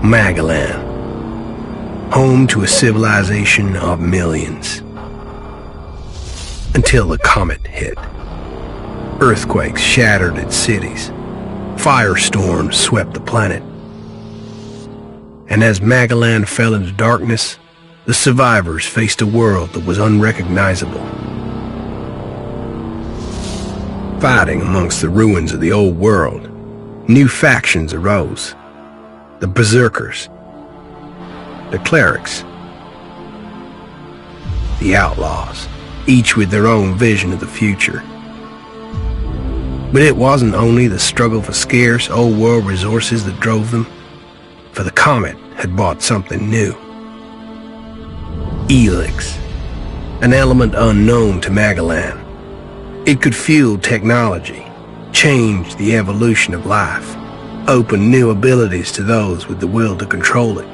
Magellan, home to a civilization of millions. Until the comet hit. Earthquakes shattered its cities. Firestorms swept the planet. And as Magellan fell into darkness, the survivors faced a world that was unrecognizable. Fighting amongst the ruins of the old world, new factions arose. The Berserkers, the Clerics, the Outlaws, each with their own vision of the future. But it wasn't only the struggle for scarce old world resources that drove them, for the comet had brought something new. Helix, an element unknown to Magellan. It could fuel technology, change the evolution of life, open new abilities to those with the will to control it.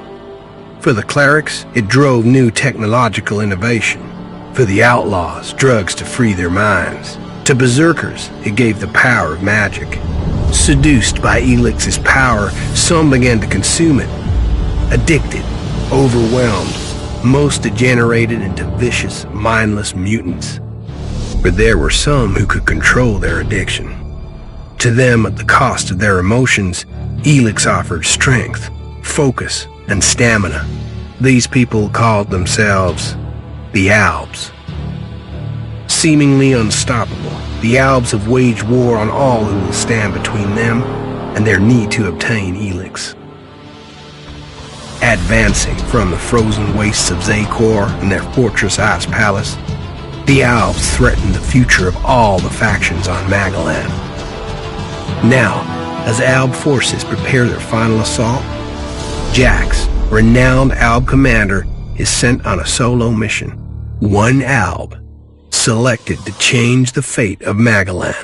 For the Clerics, it drove new technological innovation. For the Outlaws, drugs to free their minds. To Berserkers, it gave the power of magic. Seduced by Helix's power, some began to consume it. Addicted, overwhelmed, most degenerated into vicious, mindless mutants. But there were some who could control their addiction. To them, at the cost of their emotions, Helix offered strength, focus, and stamina. These people called themselves the Albs. Seemingly unstoppable, the Albs have waged war on all who will stand between them and their need to obtain Helix. Advancing from the frozen wastes of Zakor and their fortress ice palace, the Albs threaten the future of all the factions on Magellan. Now, as Alb forces prepare their final assault, Jax, renowned Alb commander, is sent on a solo mission. One Alb, selected to change the fate of Magellan.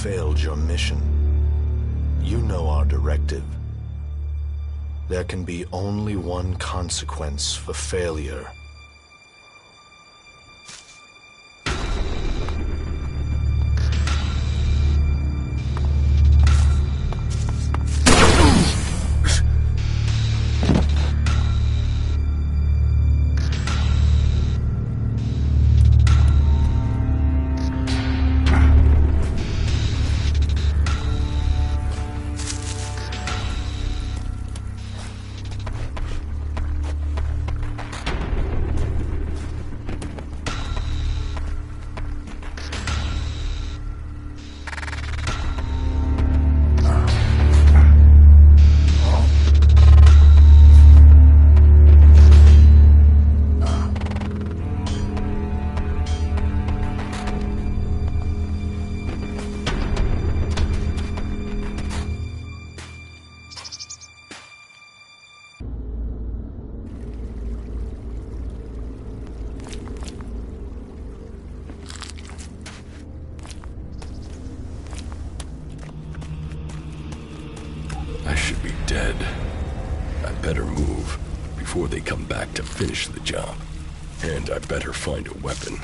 Failed your mission. You know our directive. There can be only one consequence for failure. I should be dead. I better move before they come back to finish the job. And I better find a weapon.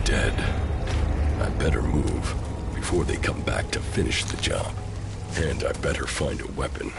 dead. I better move before they come back to finish the job. And I better find a weapon.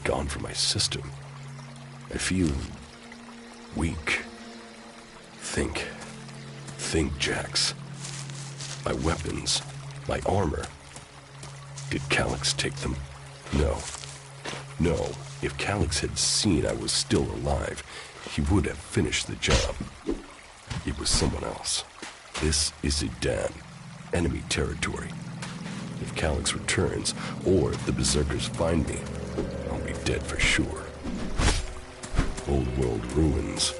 gone from my system. I feel weak. Think, Jax. My weapons, my armor. Did Calyx take them? No. If Calyx had seen I was still alive, he would have finished the job. It was someone else. This is Idan, enemy territory. If Calyx returns, or if the Berserkers find me, I'll be dead for sure. Old world ruins.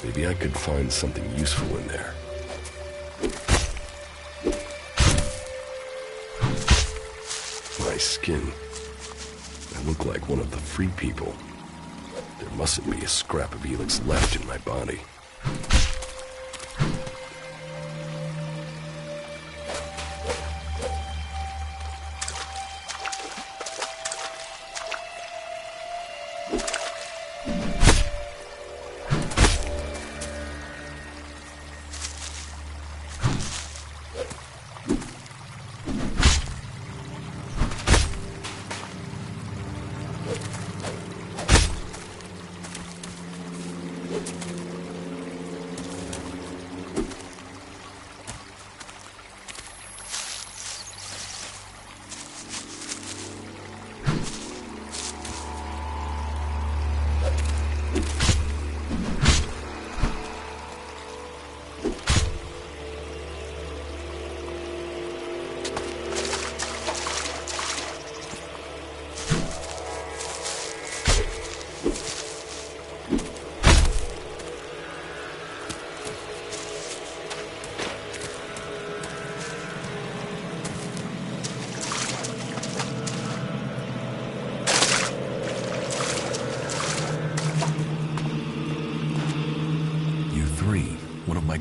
Maybe I could find something useful in there. My skin. I look like one of the free people. There mustn't be a scrap of Helix left in my body.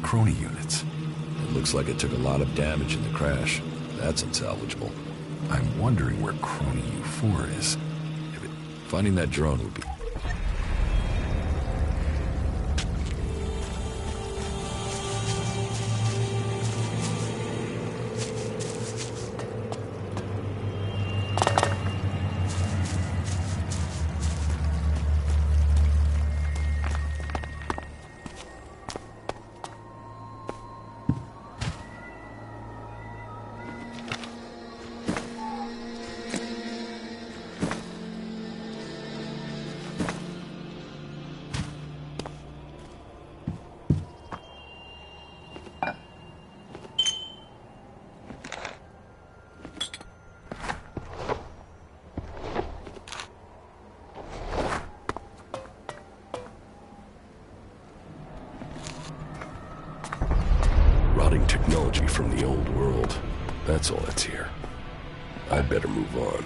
Crony units. It looks like it took a lot of damage in the crash. That's unsalvageable. I'm wondering where Crony U4 is. Finding that drone would be... Technology from the old world. That's all that's here. I'd better move on.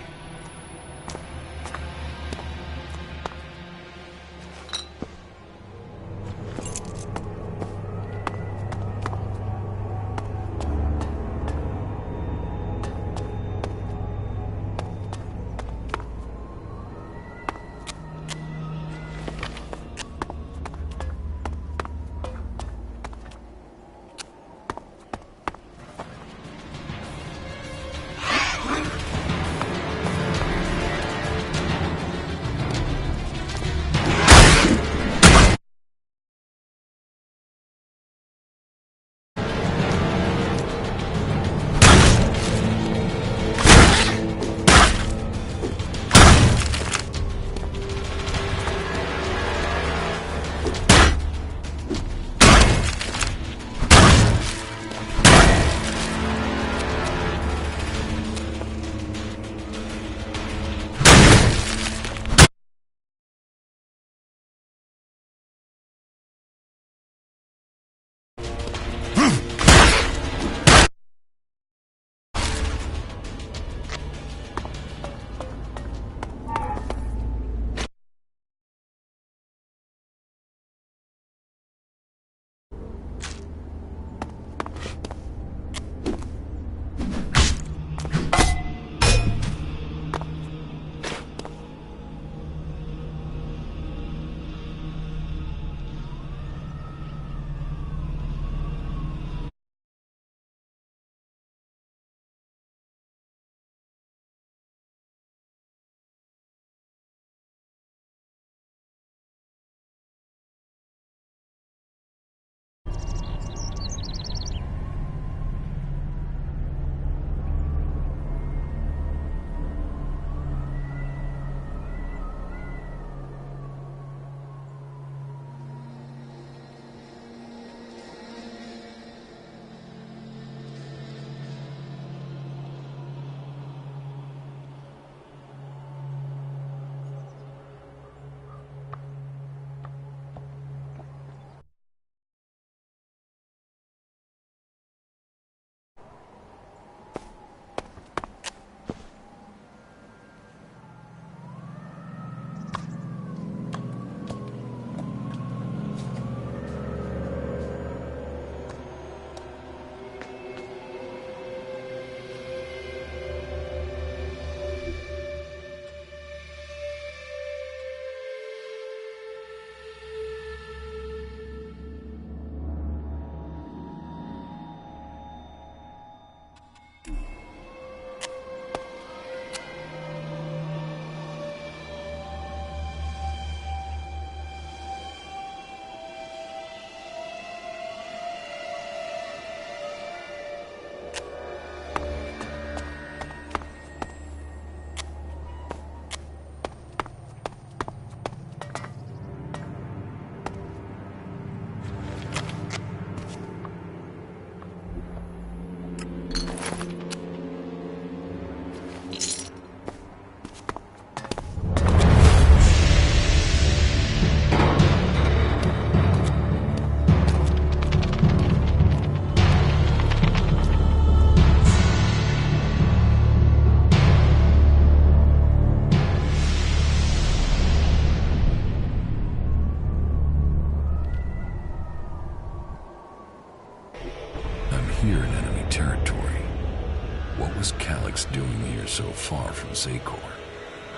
was Calyx doing here so far from Zacor?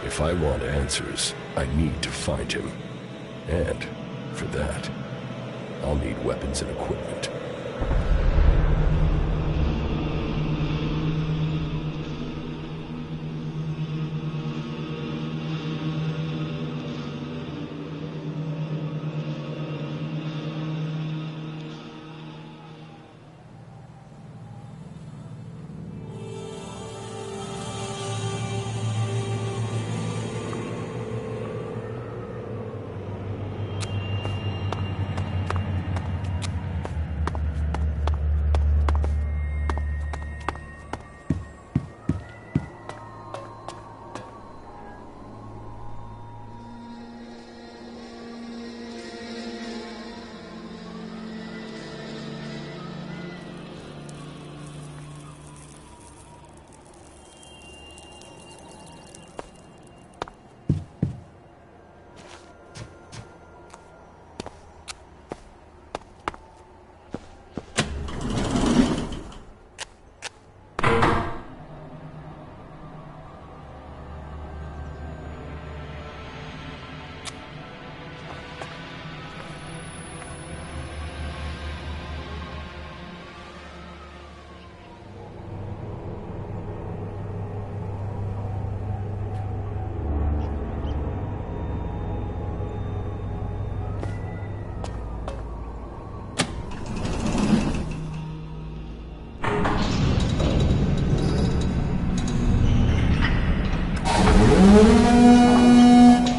If I want answers, I need to find him. And, for that, I'll need weapons and equipment.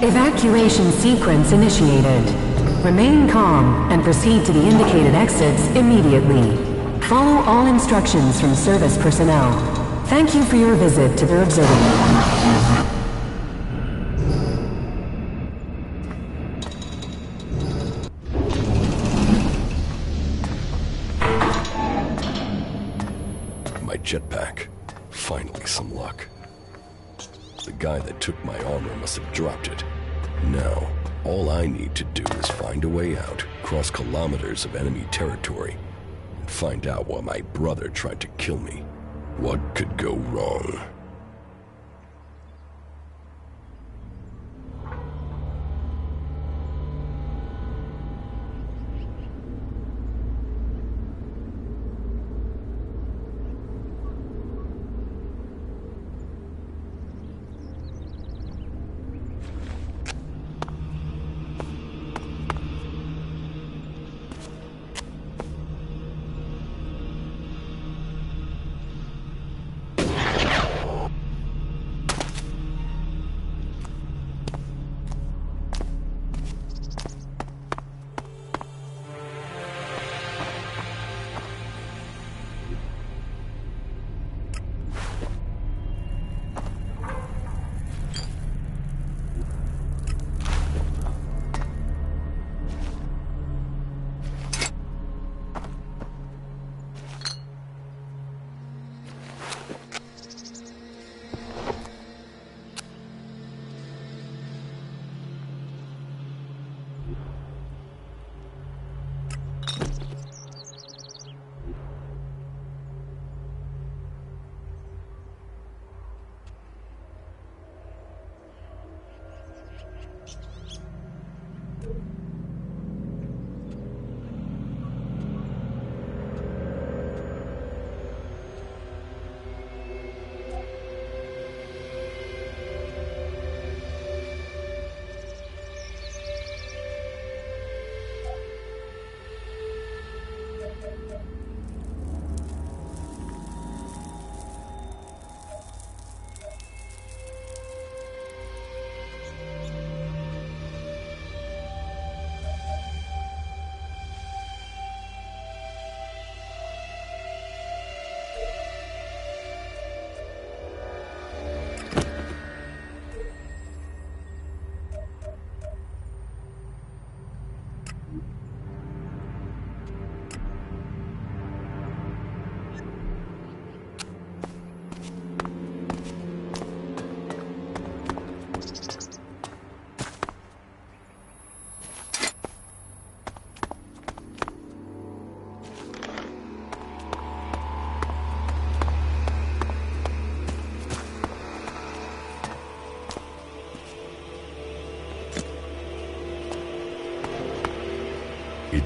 Evacuation sequence initiated. Remain calm and proceed to the indicated exits immediately. Follow all instructions from service personnel. Thank you for your visit to the observatory. My jetpack. Finally, some luck. The guy that took my armor must have dropped it. Now, all I need to do is find a way out, cross kilometers of enemy territory, and find out why my brother tried to kill me. What could go wrong?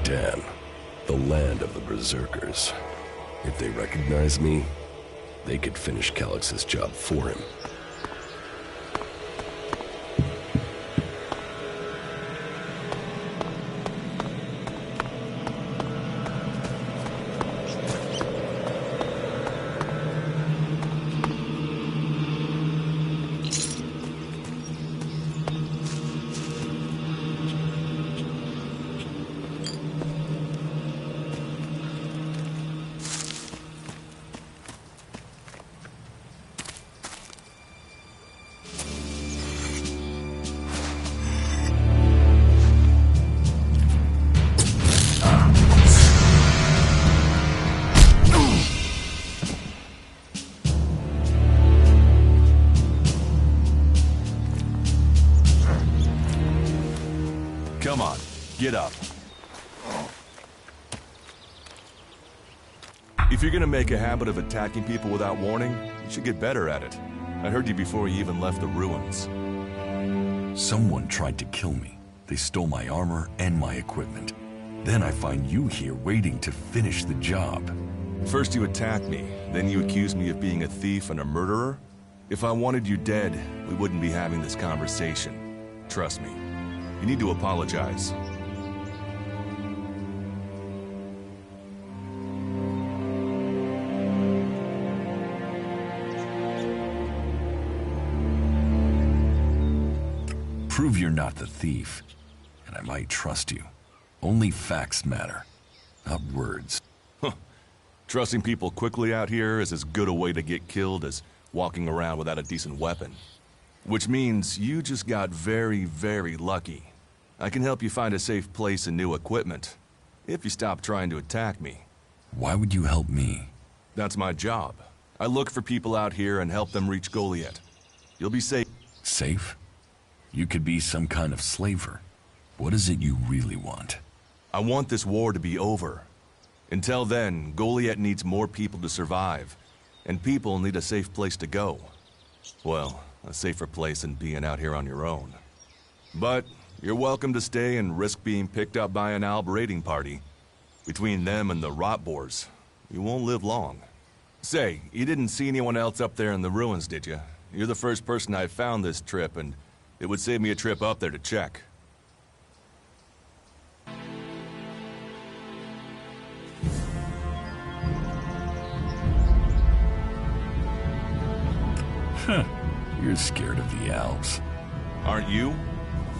Dan, the land of the Berserkers. If they recognize me, they could finish Calix's job for him. Come on, get up. If you're gonna make a habit of attacking people without warning, you should get better at it. I heard you before you even left the ruins. Someone tried to kill me. They stole my armor and my equipment. Then I find you here waiting to finish the job. First you attacked me, then you accused me of being a thief and a murderer? If I wanted you dead, we wouldn't be having this conversation. Trust me. You need to apologize. Prove you're not the thief, and I might trust you. Only facts matter, not words. Huh. Trusting people quickly out here is as good a way to get killed as walking around without a decent weapon. Which means you just got very, very lucky. I can help you find a safe place and new equipment, if you stop trying to attack me. Why would you help me? That's my job. I look for people out here and help them reach Goliath. You'll be safe. Safe? You could be some kind of slaver. What is it you really want? I want this war to be over. Until then, Goliath needs more people to survive, and people need a safe place to go. Well, a safer place than being out here on your own. But you're welcome to stay and risk being picked up by an Alb raiding party. Between them and the rot boars, you won't live long. Say, you didn't see anyone else up there in the ruins, did you? You're the first person I found this trip, and it would save me a trip up there to check. Huh. You're scared of the Alps. Aren't you?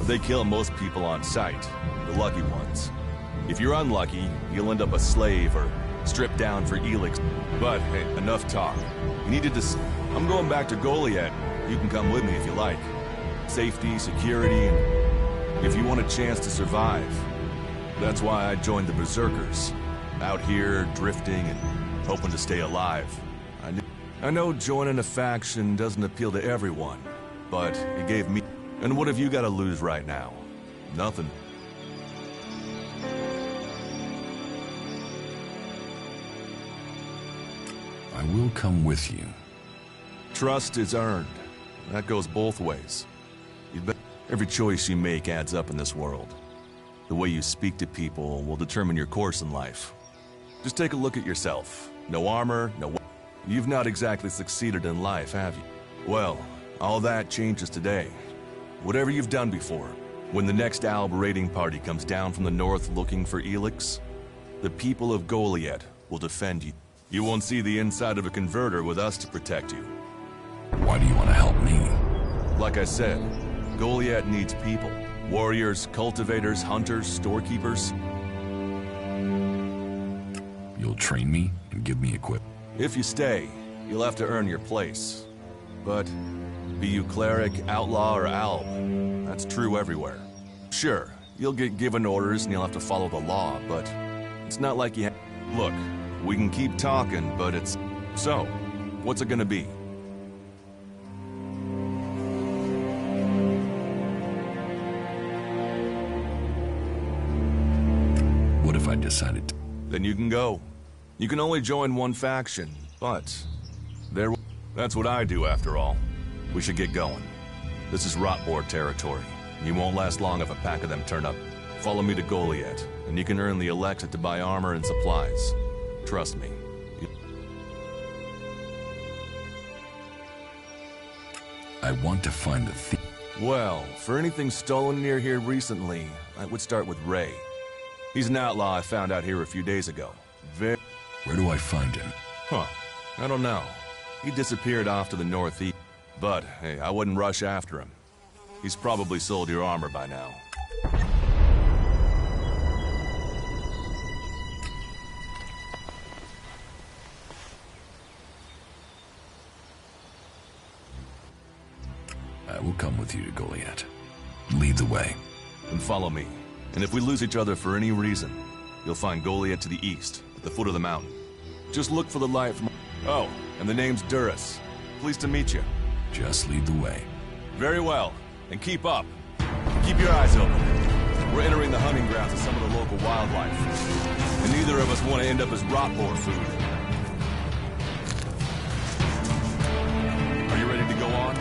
They kill most people on sight, the lucky ones. If you're unlucky, you'll end up a slave or stripped down for Elix. But, hey, enough talk. You need to I'm going back to Goliath. You can come with me if you like. Safety, security, and if you want a chance to survive. That's why I joined the Berserkers. Out here, drifting and hoping to stay alive. I know joining a faction doesn't appeal to everyone, but it gave me... And what have you got to lose right now? Nothing. I will come with you. Trust is earned. That goes both ways. Every choice you make adds up in this world. The way you speak to people will determine your course in life. Just take a look at yourself. No armor, no... You've not exactly succeeded in life, have you? Well, all that changes today. Whatever you've done before, when the next Alb raiding party comes down from the north looking for Elix, the people of Goliath will defend you. You won't see the inside of a converter with us to protect you. Why do you want to help me? Like I said, Goliath needs people. Warriors, cultivators, hunters, storekeepers. You'll train me and give me equipment. If you stay, you'll have to earn your place. But be you cleric, outlaw, or alb, that's true everywhere. Sure, you'll get given orders and you'll have to follow the law, but it's not like you Look, we can keep talking, but it's... So, what's it gonna be? What if I decided to... Then you can go. You can only join one faction, but... That's what I do, after all. We should get going. This is Rotboar territory. You won't last long if a pack of them turn up. Follow me to Goliath, and you can earn the Alexa to buy armor and supplies. Trust me. I want to find the thief. Well, for anything stolen near here recently, I would start with Ray. He's an outlaw I found out here a few days ago. Where do I find him? Huh. I don't know. He disappeared off to the northeast. But, hey, I wouldn't rush after him. He's probably sold your armor by now. I will come with you to Goliath. Lead the way. Then follow me. And if we lose each other for any reason, you'll find Goliath to the east, at the foot of the mountain. Just look for the light from... Oh, and the name's Duras. Pleased to meet you. Just lead the way. Very well. And keep up. Keep your eyes open. We're entering the hunting grounds of some of the local wildlife. And neither of us want to end up as rot boar food. Are you ready to go on?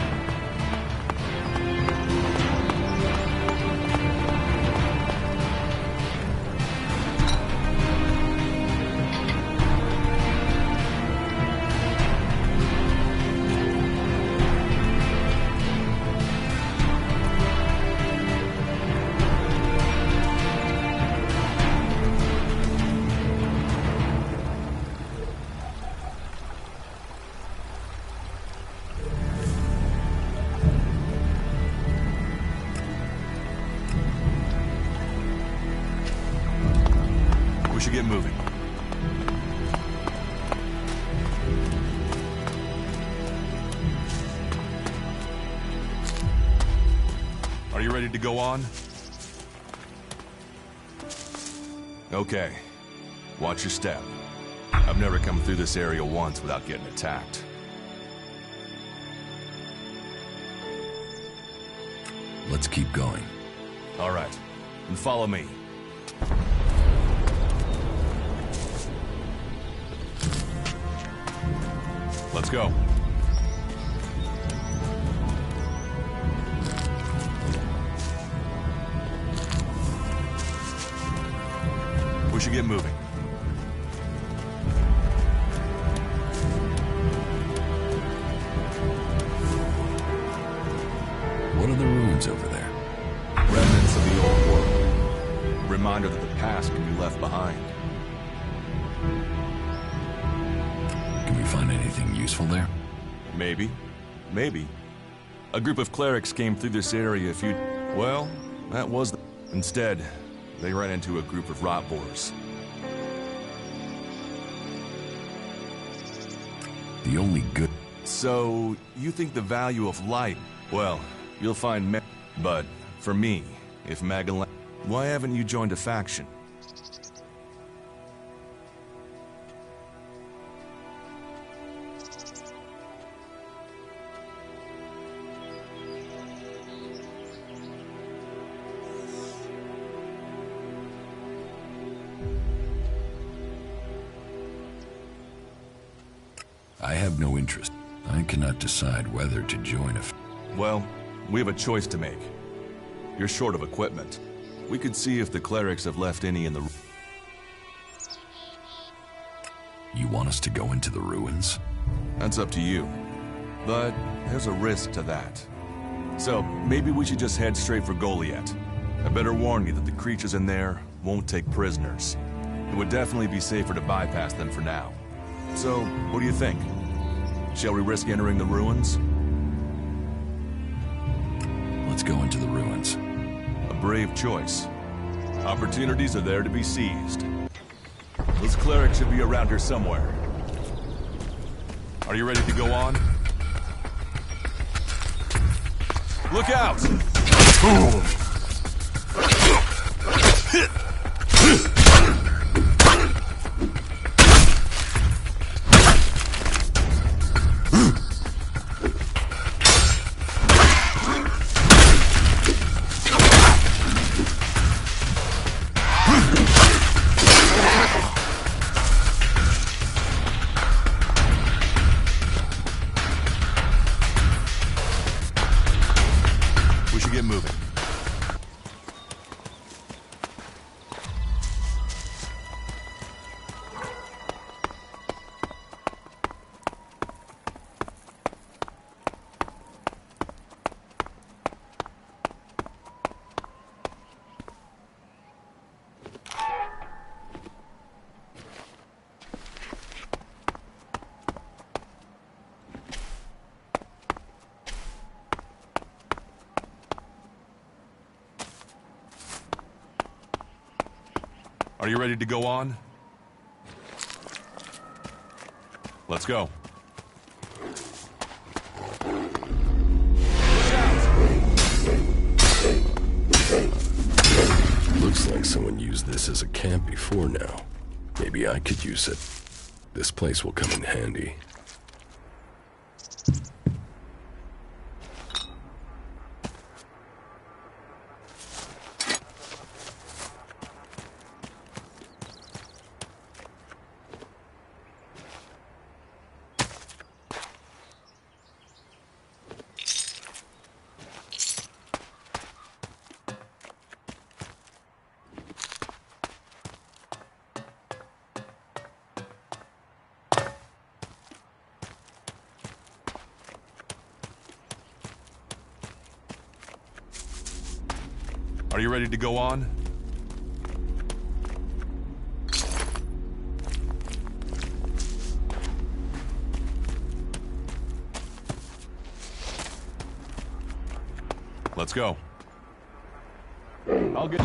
We should get moving. Are you ready to go on? Okay. Watch your step. I've never come through this area once without getting attacked. Let's keep going. All right. Then follow me. Let's go. We should get moving. What are the ruins over there? Remnants of the old world. A reminder that the past can be left behind. Can we find anything useful there? Maybe. Maybe. A group of clerics came through this area a few... Well, that was the... Instead, they ran into a group of rot boars. The only good... So, you think the value of light... Well, you'll find... But, for me, if Magellan... Why haven't you joined a faction? I have no interest. I cannot decide whether to join a... Well, we have a choice to make. You're short of equipment. We could see if the clerics have left any in the... You want us to go into the ruins? That's up to you. But there's a risk to that. So, maybe we should just head straight for Goliath. I better warn you that the creatures in there won't take prisoners. It would definitely be safer to bypass them for now. So, what do you think? Shall we risk entering the ruins? Let's go into the ruins. A brave choice. Opportunities are there to be seized. Those clerics should be around here somewhere. Are you ready to go on? Look out! We should get moving. Are you ready to go on? Let's go. Looks like someone used this as a camp before now. Maybe I could use it. This place will come in handy. Are you ready to go on? Let's go. I'll get...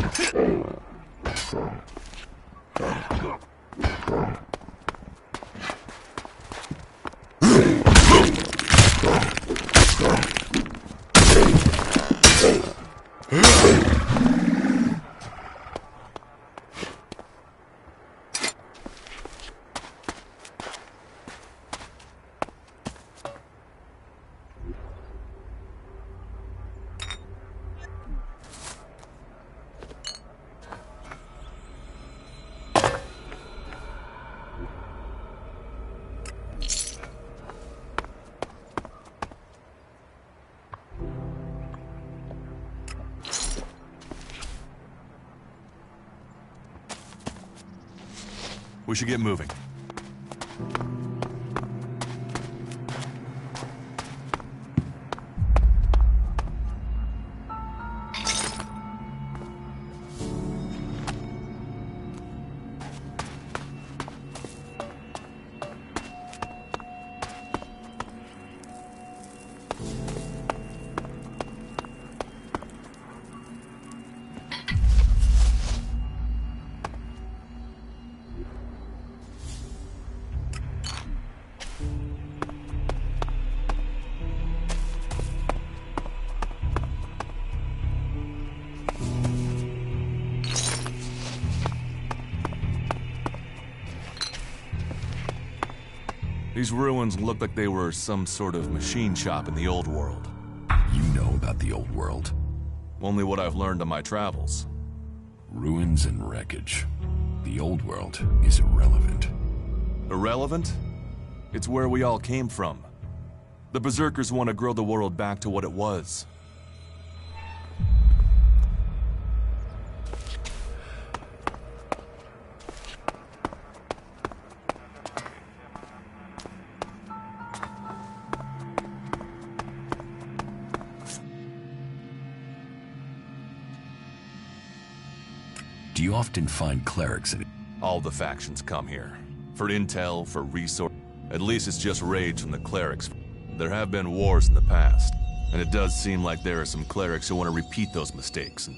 We should get moving. These ruins look like they were some sort of machine shop in the old world. You know about the old world. Only what I've learned on my travels. Ruins and wreckage. The old world is irrelevant. Irrelevant? It's where we all came from. The Berserkers want to grow the world back to what it was. Do you often find clerics in it? All the factions come here. For intel, for resource. At least it's just rage from the clerics. There have been wars in the past, and it does seem like there are some clerics who want to repeat those mistakes.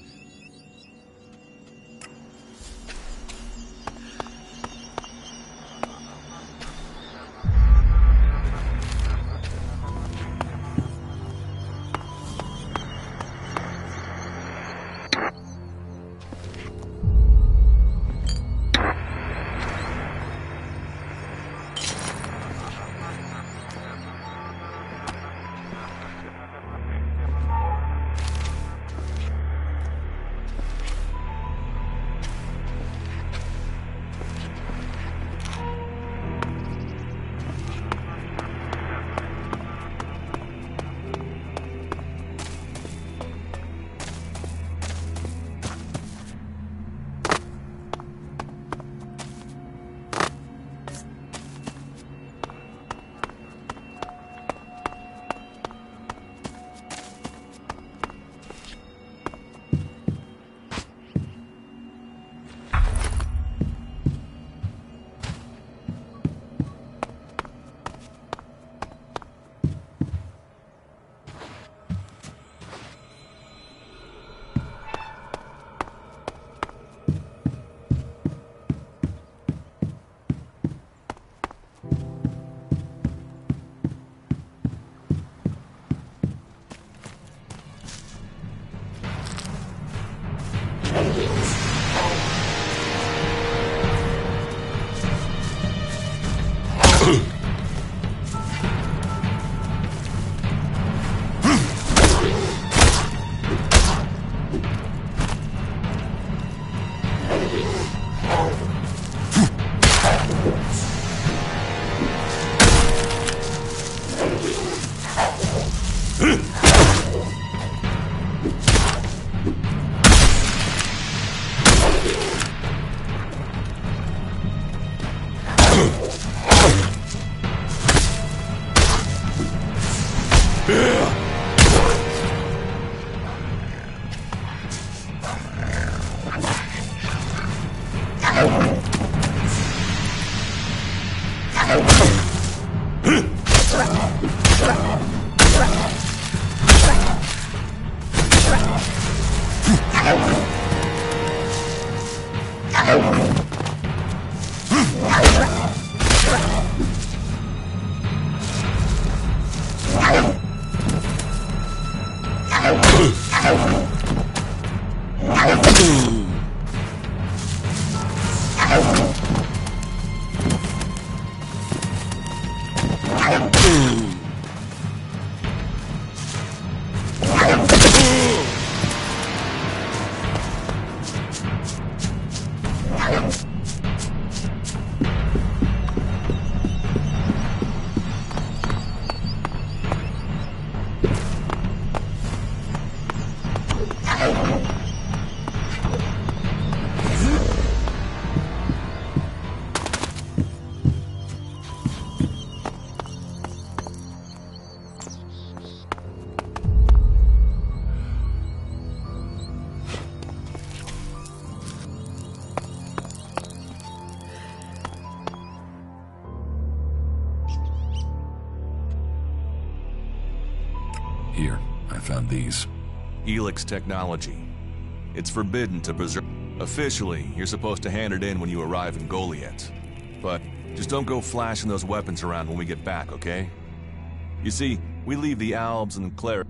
Here, I found these. Helix technology. It's forbidden to preserve. Officially, you're supposed to hand it in when you arrive in Goliath. But just don't go flashing those weapons around when we get back, okay? You see, we leave the Albs and Claire.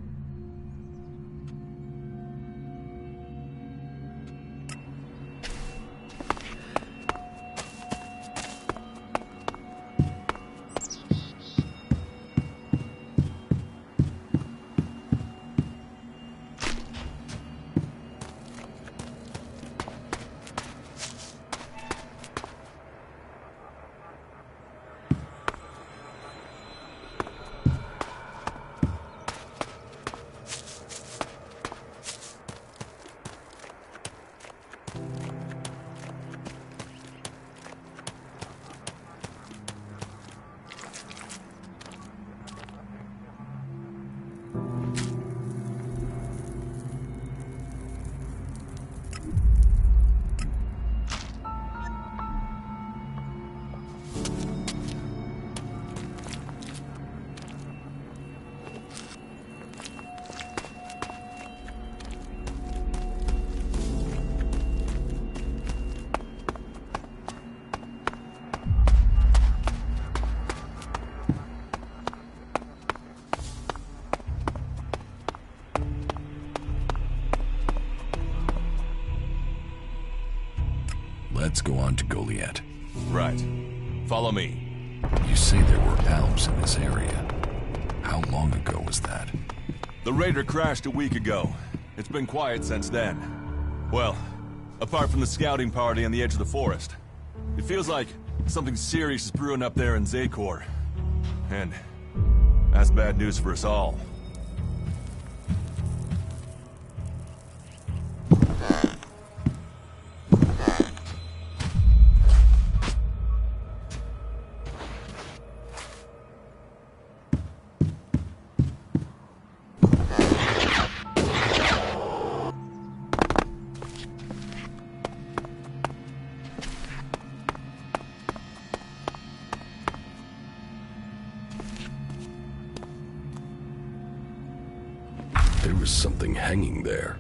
Let's go on to Goliath. Right. Follow me. You say there were Alps in this area. How long ago was that? The Raider crashed a week ago. It's been quiet since then. Well, apart from the scouting party on the edge of the forest. It feels like something serious is brewing up there in Zakor. And that's bad news for us all. There was something hanging there.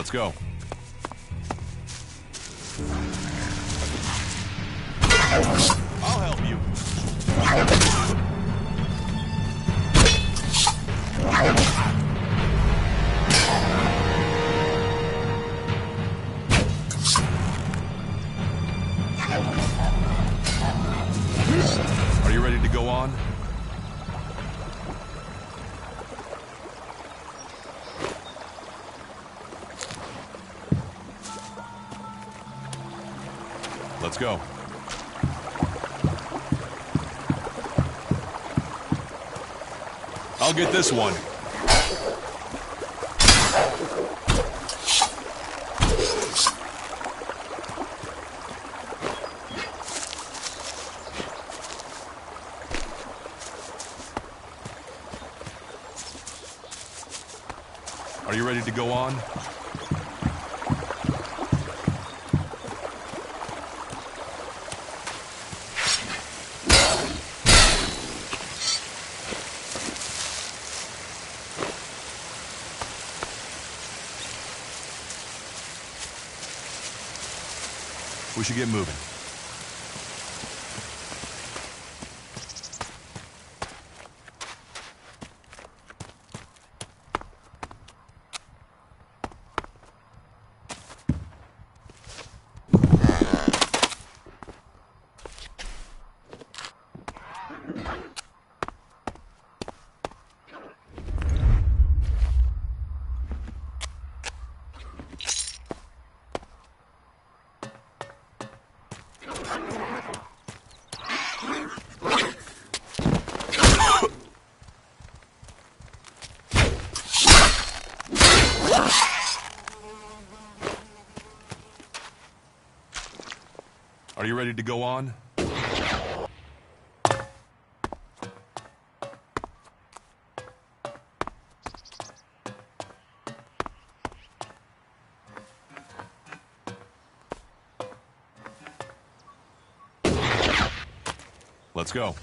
Let's go. I'll help you. Are you ready to go on? Let's go. I'll get this one. Are you ready to go on? We should get moving. Are you ready to go on? Let's go.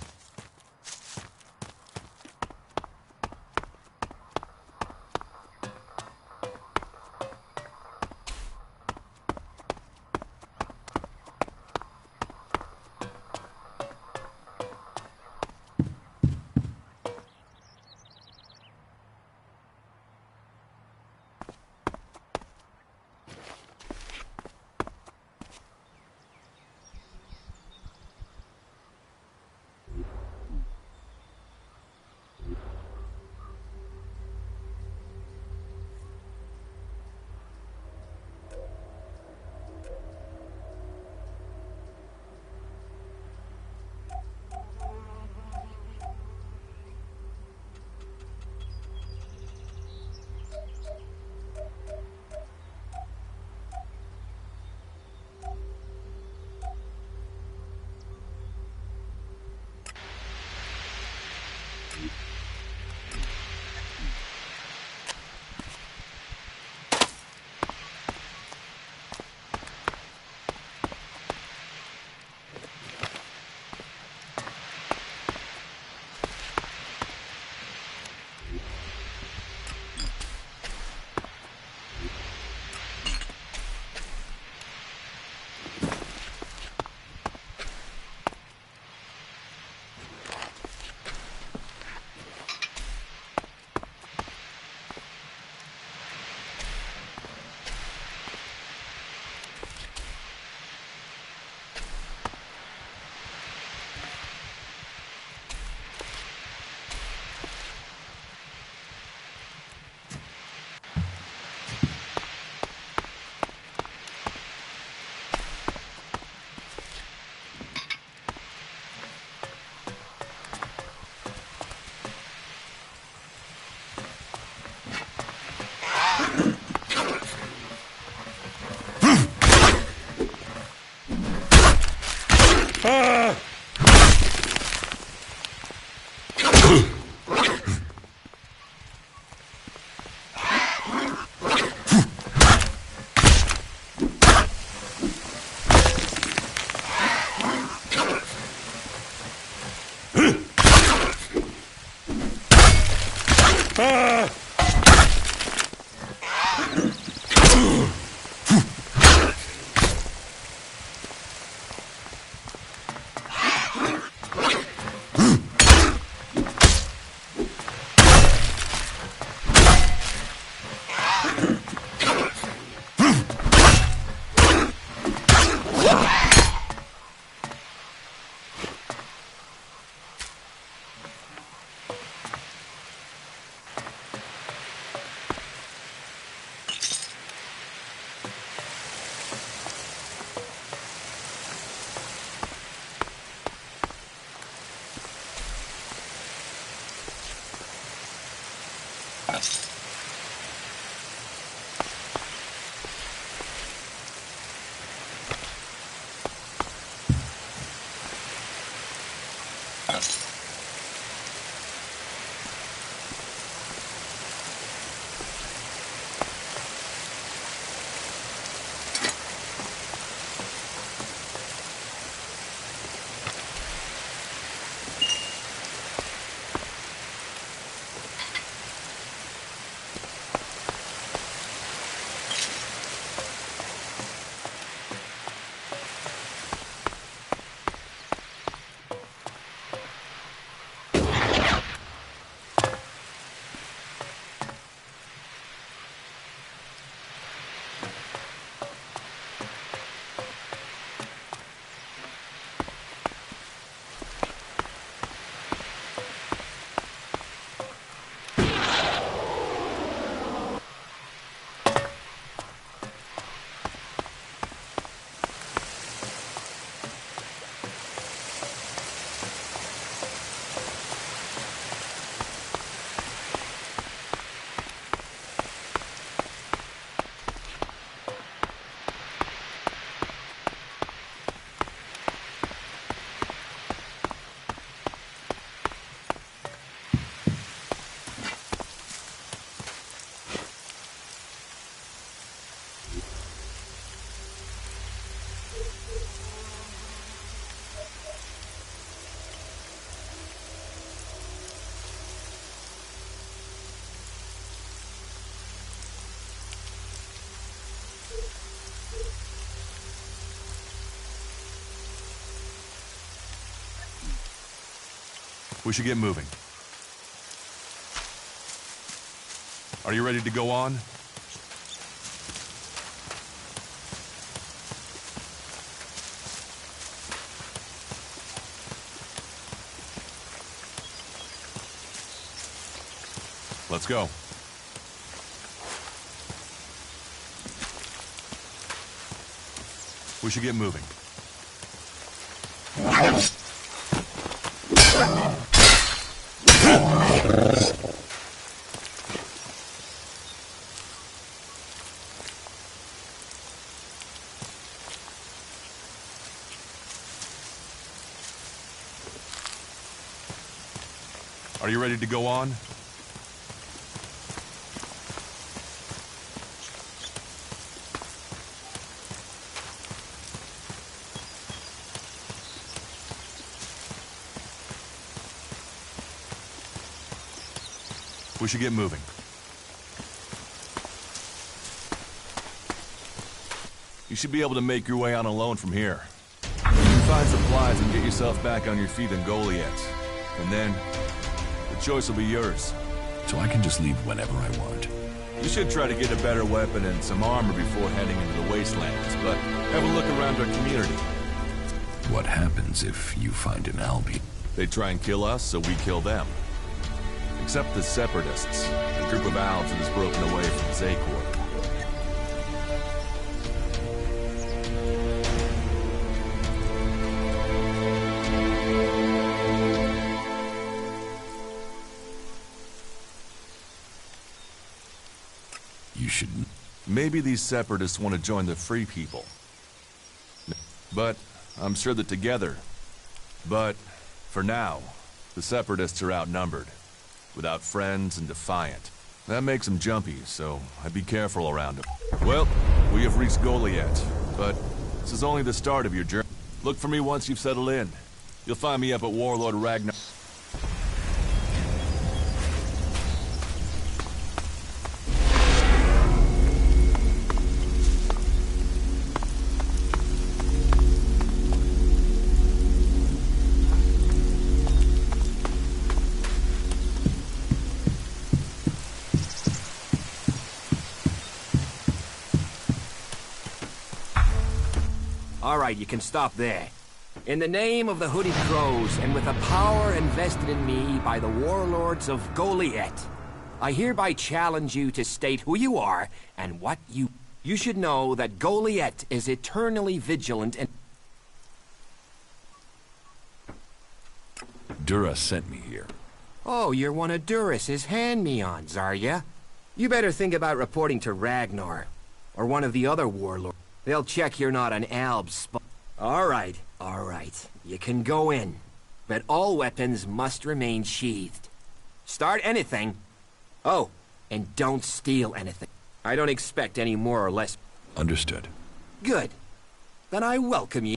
We should get moving. Are you ready to go on? Let's go. We should get moving. Are you ready to go on? We should get moving. You should be able to make your way on alone from here. You can find supplies and get yourself back on your feet in Goliath. And then, the choice will be yours. So I can just leave whenever I want. You should try to get a better weapon and some armor before heading into the wastelands, but have a look around our community. What happens if you find an Albie? They try and kill us, so we kill them. Except the Separatists, the group of Alves that has broken away from Zakor. You shouldn't. Maybe these Separatists want to join the Free People. But I'm sure that together. But for now, the Separatists are outnumbered. Without friends and defiant. That makes them jumpy, so I'd be careful around them. Well, we have reached Goliath, but this is only the start of your journey. Look for me once you've settled in. You'll find me up at Warlord Ragnar. All right, you can stop there. In the name of the Hooded Crows, and with the power invested in me by the warlords of Goliath, I hereby challenge you to state who you are and what you... You should know that Goliath is eternally vigilant and... Dura sent me here. Oh, you're one of Duras's hand-me-ons, are ya? You better think about reporting to Ragnar, or one of the other warlords. They'll check you're not an Alb spy. All right. You can go in. But all weapons must remain sheathed. Start anything. Oh, and don't steal anything. I don't expect any more or less. Understood. Good. Then I welcome you.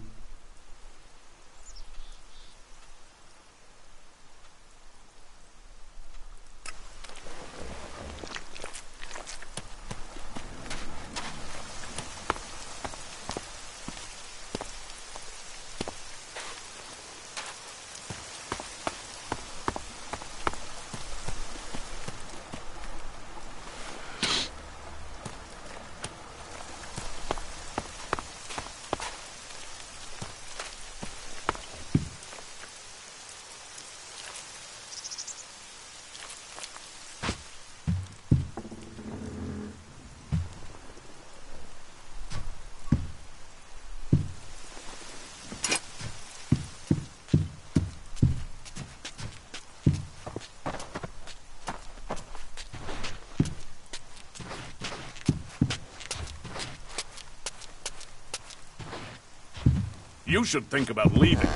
You should think about leaving.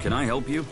Can I help you?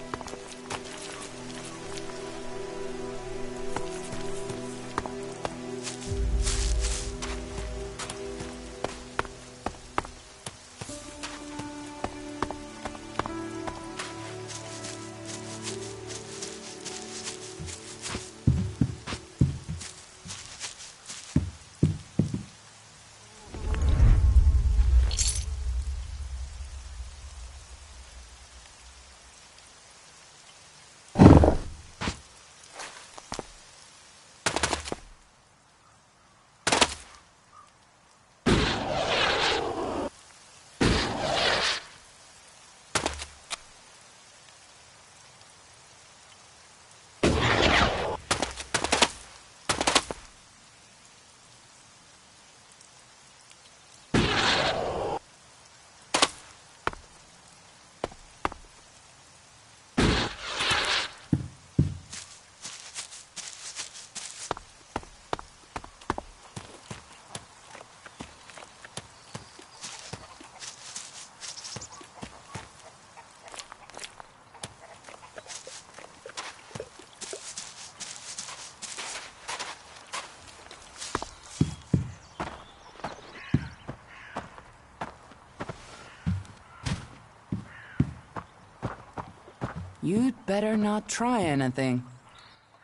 You'd better not try anything.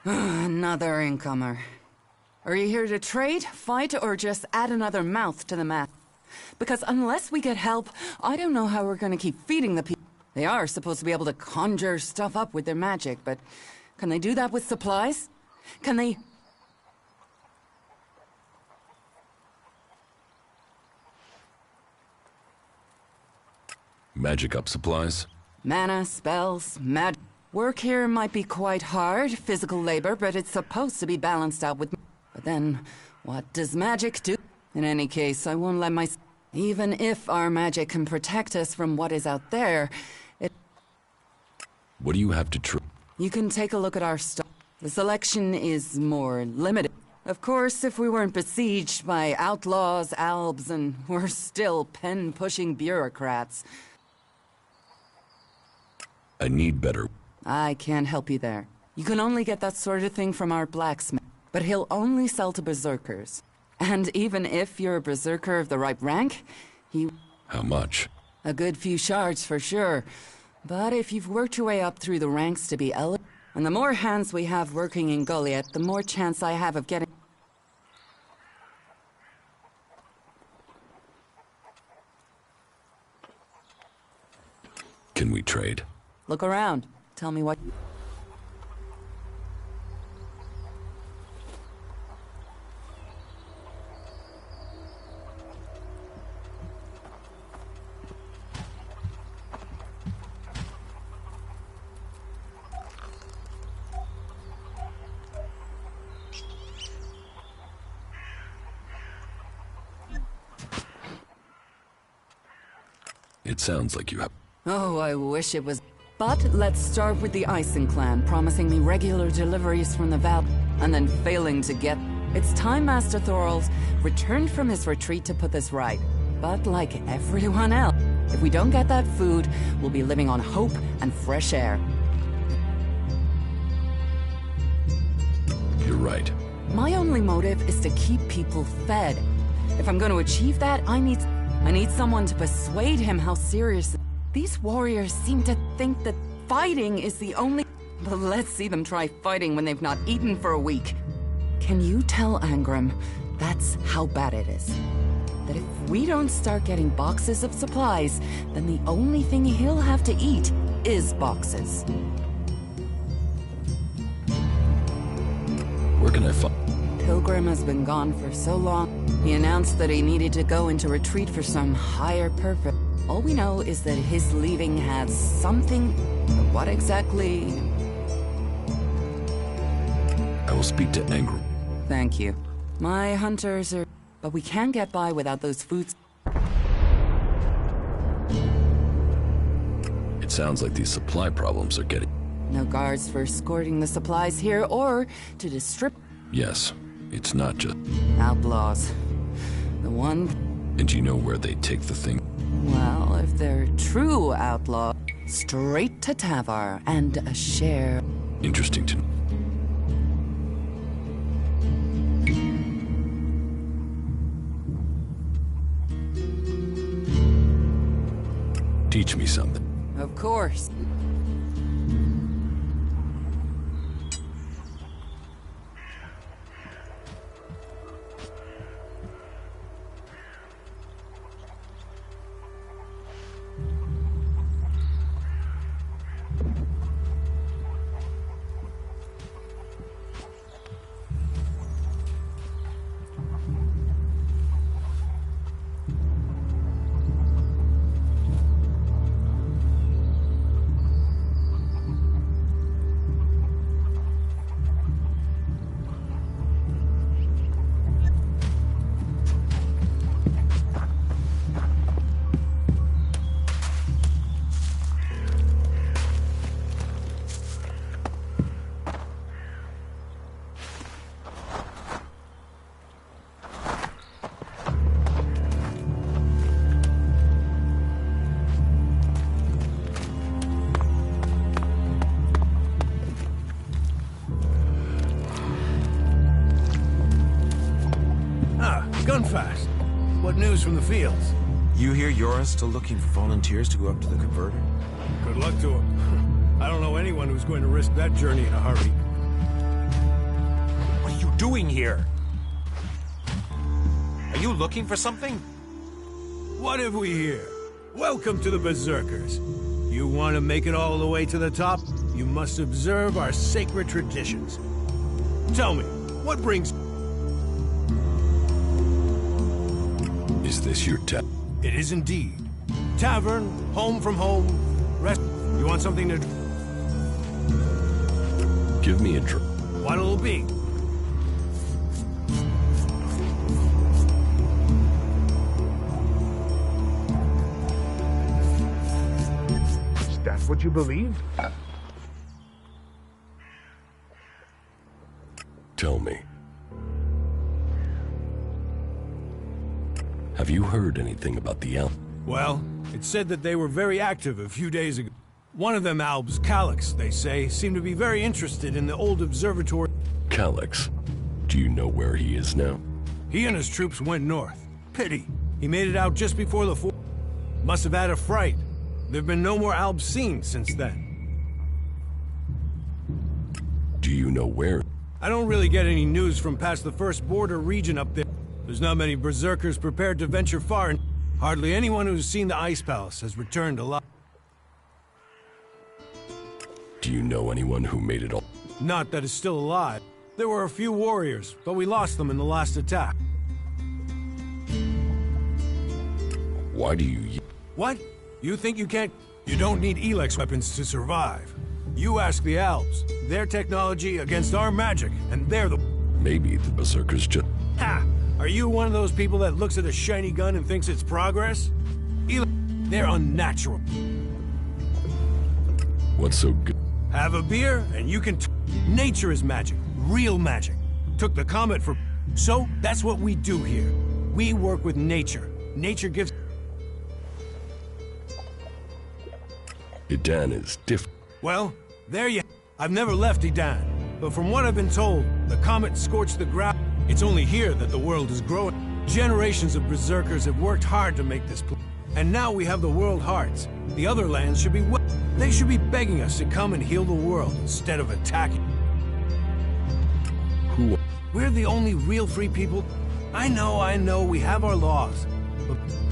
Another incomer. Are you here to trade, fight, or just add another mouth to the math? Because unless we get help, I don't know how we're gonna keep feeding the people. They are supposed to be able to conjure stuff up with their magic, but can they do that with supplies? Can they... Magic up supplies? Mana, spells, work here might be quite hard, physical labor, but it's supposed to be balanced out with... But then, what does magic do? In any case, I won't let my... Even if our magic can protect us from what is out there, it... What do you have to try? You can take a look at our stock. The selection is more limited. Of course, if we weren't besieged by outlaws, albs, and we're still pen-pushing bureaucrats... I need better. I can't help you there. You can only get that sort of thing from our blacksmith, but he'll only sell to berserkers. And even if you're a berserker of the right rank, he... How much? A good few shards for sure. But if you've worked your way up through the ranks to be eligible, and the more hands we have working in Goliath, the more chance I have of getting... Can we trade? Look around. Tell me what... It sounds like you have... Oh, I wish it was... But let's start with the Ison clan, promising me regular deliveries from the Val, and then failing to get... It's time Master Thorol's returned from his retreat to put this right. But like everyone else, if we don't get that food, we'll be living on hope and fresh air. You're right. My only motive is to keep people fed. If I'm going to achieve that, I need someone to persuade him how serious... These warriors seem to think that fighting is the only... But let's see them try fighting when they've not eaten for a week. Can you tell Angram that's how bad it is? That if we don't start getting boxes of supplies, then the only thing he'll have to eat is boxes. Where can I find... Pilgrim has been gone for so long. He announced that he needed to go into retreat for some higher purpose. All we know is that his leaving has something... What exactly? I will speak to Angram. Thank you. My hunters are... But we can get by without those foods. It sounds like these supply problems are getting... No guards for escorting the supplies here or to distribute... Yes, it's not just... Outlaws. The one... And you know where they take the thing? Well, if they're true outlaws, straight to Tavar and a share. Interesting to know. Teach me something. Of course. Gunfast. What news from the fields? You hear Yora's still looking for volunteers to go up to the converter? Good luck to him. I don't know anyone who's going to risk that journey in a hurry. What are you doing here? Are you looking for something? What have we here? Welcome to the Berserkers. You want to make it all the way to the top? You must observe our sacred traditions. Tell me, what brings... Is this your It is indeed. Tavern, home from home, rest... You want something to... Give me a drink. What'll it be? Is that what you believe? Tell me. Have you heard anything about the Alp? Well, it said that they were very active a few days ago. One of them Albs, Calyx, they say, seemed to be very interested in the old observatory. Calyx? Do you know where he is now? He and his troops went north. Pity. He made it out just before the fall. Must have had a fright. There've been no more Albs seen since then. Do you know where? I don't really get any news from past the first border region up there. There's not many berserkers prepared to venture far, and hardly anyone who's seen the Ice Palace has returned alive. Do you know anyone who made it all? Not that is still alive. There were a few warriors, but we lost them in the last attack. Why do you... What? You think you can't... You don't need Elex weapons to survive. You ask the Alps. Their technology against our magic, and they're the... Maybe the berserkers just... Ha! Are you one of those people that looks at a shiny gun and thinks it's progress? They're unnatural. What's so good? Have a beer, and you can... Nature is magic. Real magic. Took the comet for... So, that's what we do here. We work with nature. Nature gives... Idan is different. Well, there you... I've never left Idan, but from what I've been told, the comet scorched the ground. It's only here that the world is growing. Generations of berserkers have worked hard to make this place. And now we have the world hearts. The other lands should be... They should be begging us to come and heal the world instead of attacking. Who? We're the only real free people. I know, we have our laws.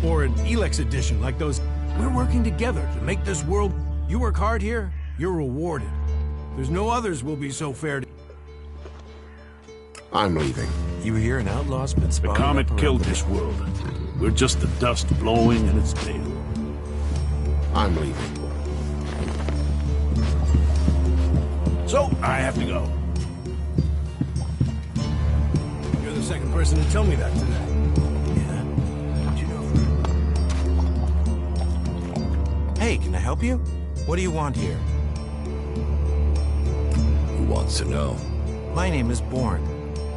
Or an Elex edition like those. We're working together to make this world... You work hard here, you're rewarded. There's no others will be so fair to... I'm leaving. You hear an outlaw's been The spotted comet up around killed the- this world. We're just the dust blowing in its tail. I'm leaving. So, I have to go. You're the second person to tell me that today. Yeah? How'd you know? Hey, can I help you? What do you want here? Who wants to know? My name is Born.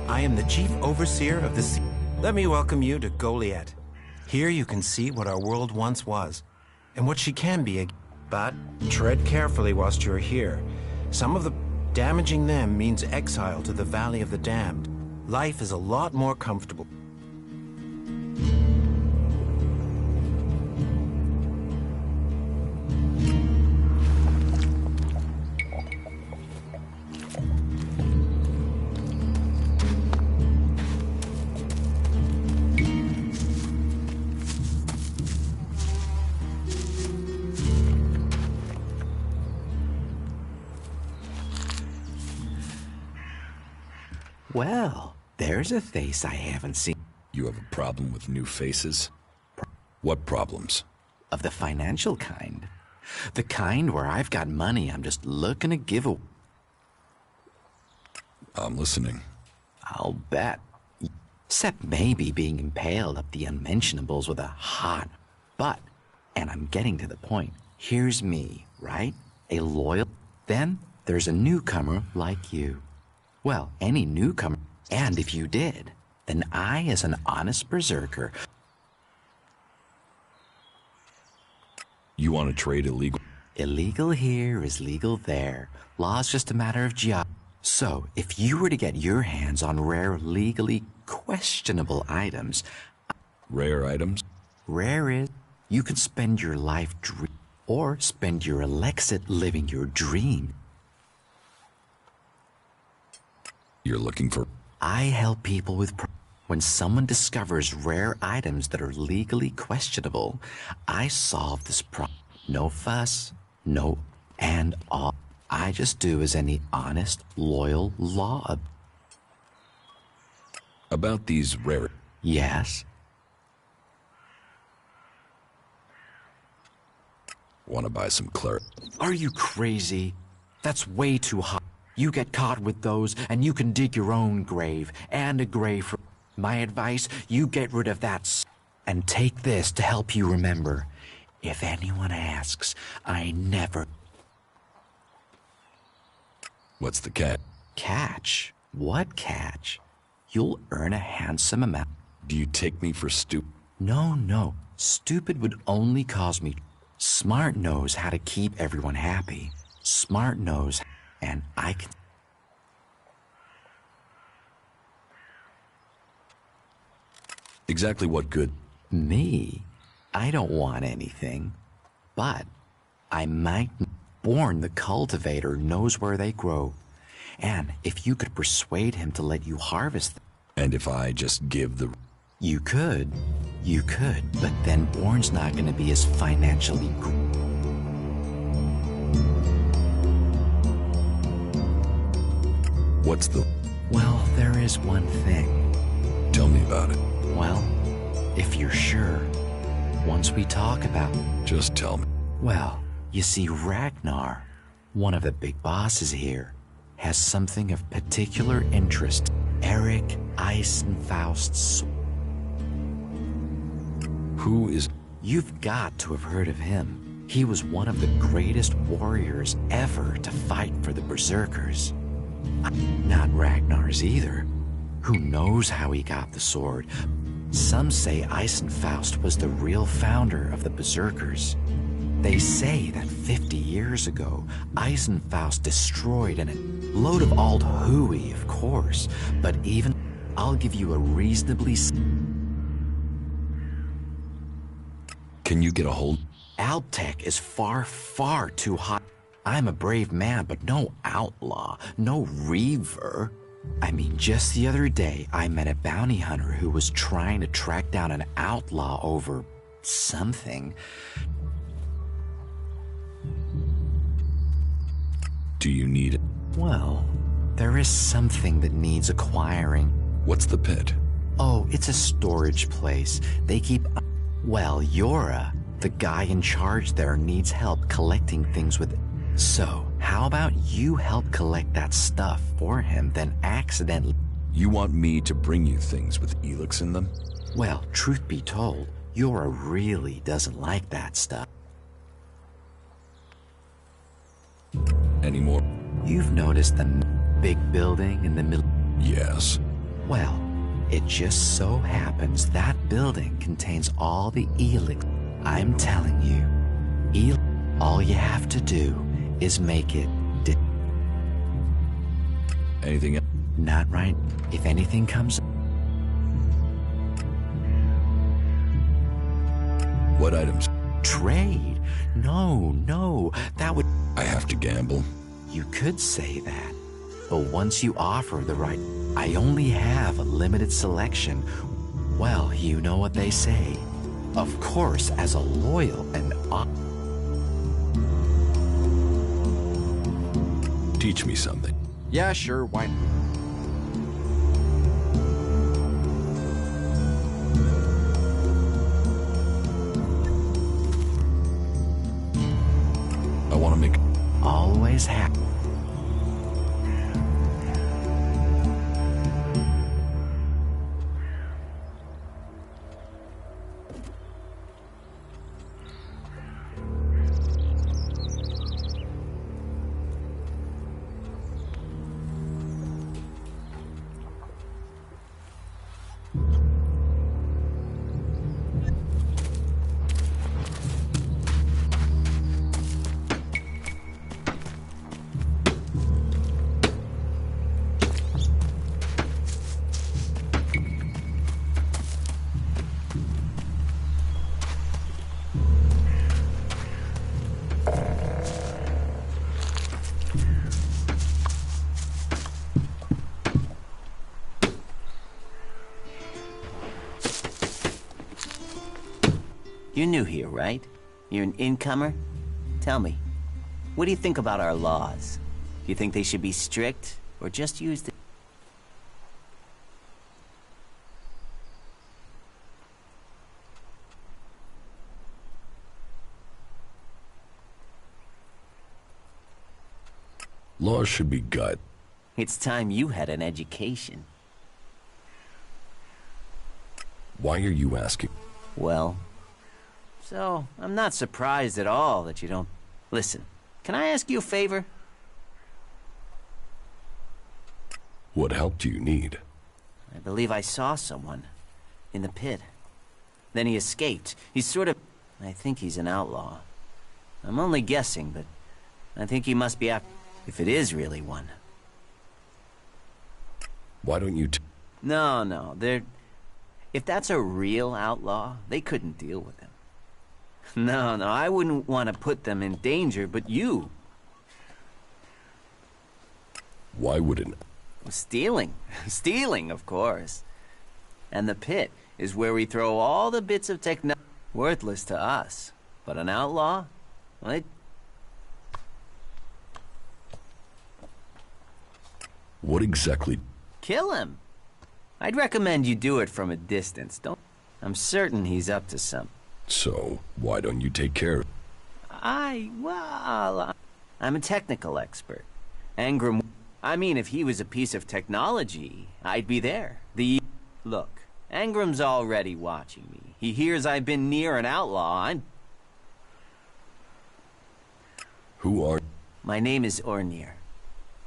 I am the Chief Overseer of the Sea. Let me welcome you to Goliath. Here you can see what our world once was, and what she can be again. But tread carefully whilst you're here. Some of the damaging them means exile to the Valley of the Damned. Life is a lot more comfortable. Well, there's a face I haven't seen. You have a problem with new faces? What problems? Of the financial kind. The kind where I've got money I'm just looking to give away. I'm listening. I'll bet. Except maybe being impaled up the unmentionables with a hot butt. And I'm getting to the point. Here's me, right? A loyal... Then there's a newcomer like you. Well, any newcomer. And if you did, then I, as an honest berserker... You want to trade illegal? Illegal here is legal there. Law's just a matter of job. So, if you were to get your hands on rare, legally questionable items... Rare items? Rare is you can spend your life or spend your elixir living your dream. You're looking for... I help people with... When someone discovers rare items that are legally questionable, I solve this problem. No fuss, no... And all I just do is any honest, loyal law... About these rare... Yes? Want to buy some clarity? Are you crazy? That's way too hot. You get caught with those, and you can dig your own grave, and a grave for... My advice, you get rid of that and take this to help you remember. If anyone asks, I never... What's the catch? Catch? What catch? You'll earn a handsome amount. Do you take me for stupid? No. Stupid would only cause me... Smart knows how to keep everyone happy. Smart knows... And I can... Exactly what good? Me? I don't want anything. But I might... Born the cultivator knows where they grow. And if you could persuade him to let you harvest them... And if I just give the... You could, but then Born's not going to be as financially... What's the... Well, there is one thing. Tell me about it. Well, if you're sure, once we talk about... Just tell me. Well, you see, Ragnar, one of the big bosses here, has something of particular interest. Eric Eisenfaust's... Who is... You've got to have heard of him. He was one of the greatest warriors ever to fight for the Berserkers. Not Ragnar's either. Who knows how he got the sword? Some say Eisenfaust was the real founder of the Berserkers. They say that 50 years ago, Eisenfaust destroyed a load of old hooey, of course, but even... I'll give you a reasonably... Can you get a hold? Alptech is far, far too hot. I'm a brave man, but no outlaw, no reaver. I mean, just the other day, I met a bounty hunter who was trying to track down an outlaw over something. Do you need it? Well, there is something that needs acquiring. What's the pit? Oh, it's a storage place. They keep... Well, Yora, the guy in charge there, needs help collecting things with... So, how about you help collect that stuff for him, then accidentally... You want me to bring you things with Elix in them? Well, truth be told, Yora really doesn't like that stuff. Any more? You've noticed the big building in the middle? Yes. Well, it just so happens that building contains all the Elix. I'm telling you, All you have to do is make it Anything else? not right. If anything comes... What items? Trade? No, that would... I have to gamble. You could say that. But once you offer the right... I only have a limited selection. Well, you know what they say. Of course, as a loyal and... Teach me something. Yeah, sure, why not? I want to make... Always happy. You're new here, right? You're an incomer? Tell me, what do you think about our laws? Do you think they should be strict, or just used? Laws should be gut. It's time you had an education. Why are you asking? Well, so I'm not surprised at all that you don't... Listen, can I ask you a favor? What help do you need? I believe I saw someone in the pit. Then he escaped. He's sort of... I think he's an outlaw. I'm only guessing, but I think he must be after... If it is really one. Why don't you No, they're... If that's a real outlaw, they couldn't deal with him. No, I wouldn't want to put them in danger, but you... Why wouldn't... Stealing. Stealing, of course. And the pit is where we throw all the bits of technology worthless to us. But an outlaw? Well, it... What exactly... Kill him. I'd recommend you do it from a distance, don't... I'm certain he's up to something. So, why don't you take care of... Well, I'm a technical expert. Engram... I mean, if he was a piece of technology, I'd be there. Look, Engram's already watching me. He hears I've been near an outlaw, Who are... My name is Ornir.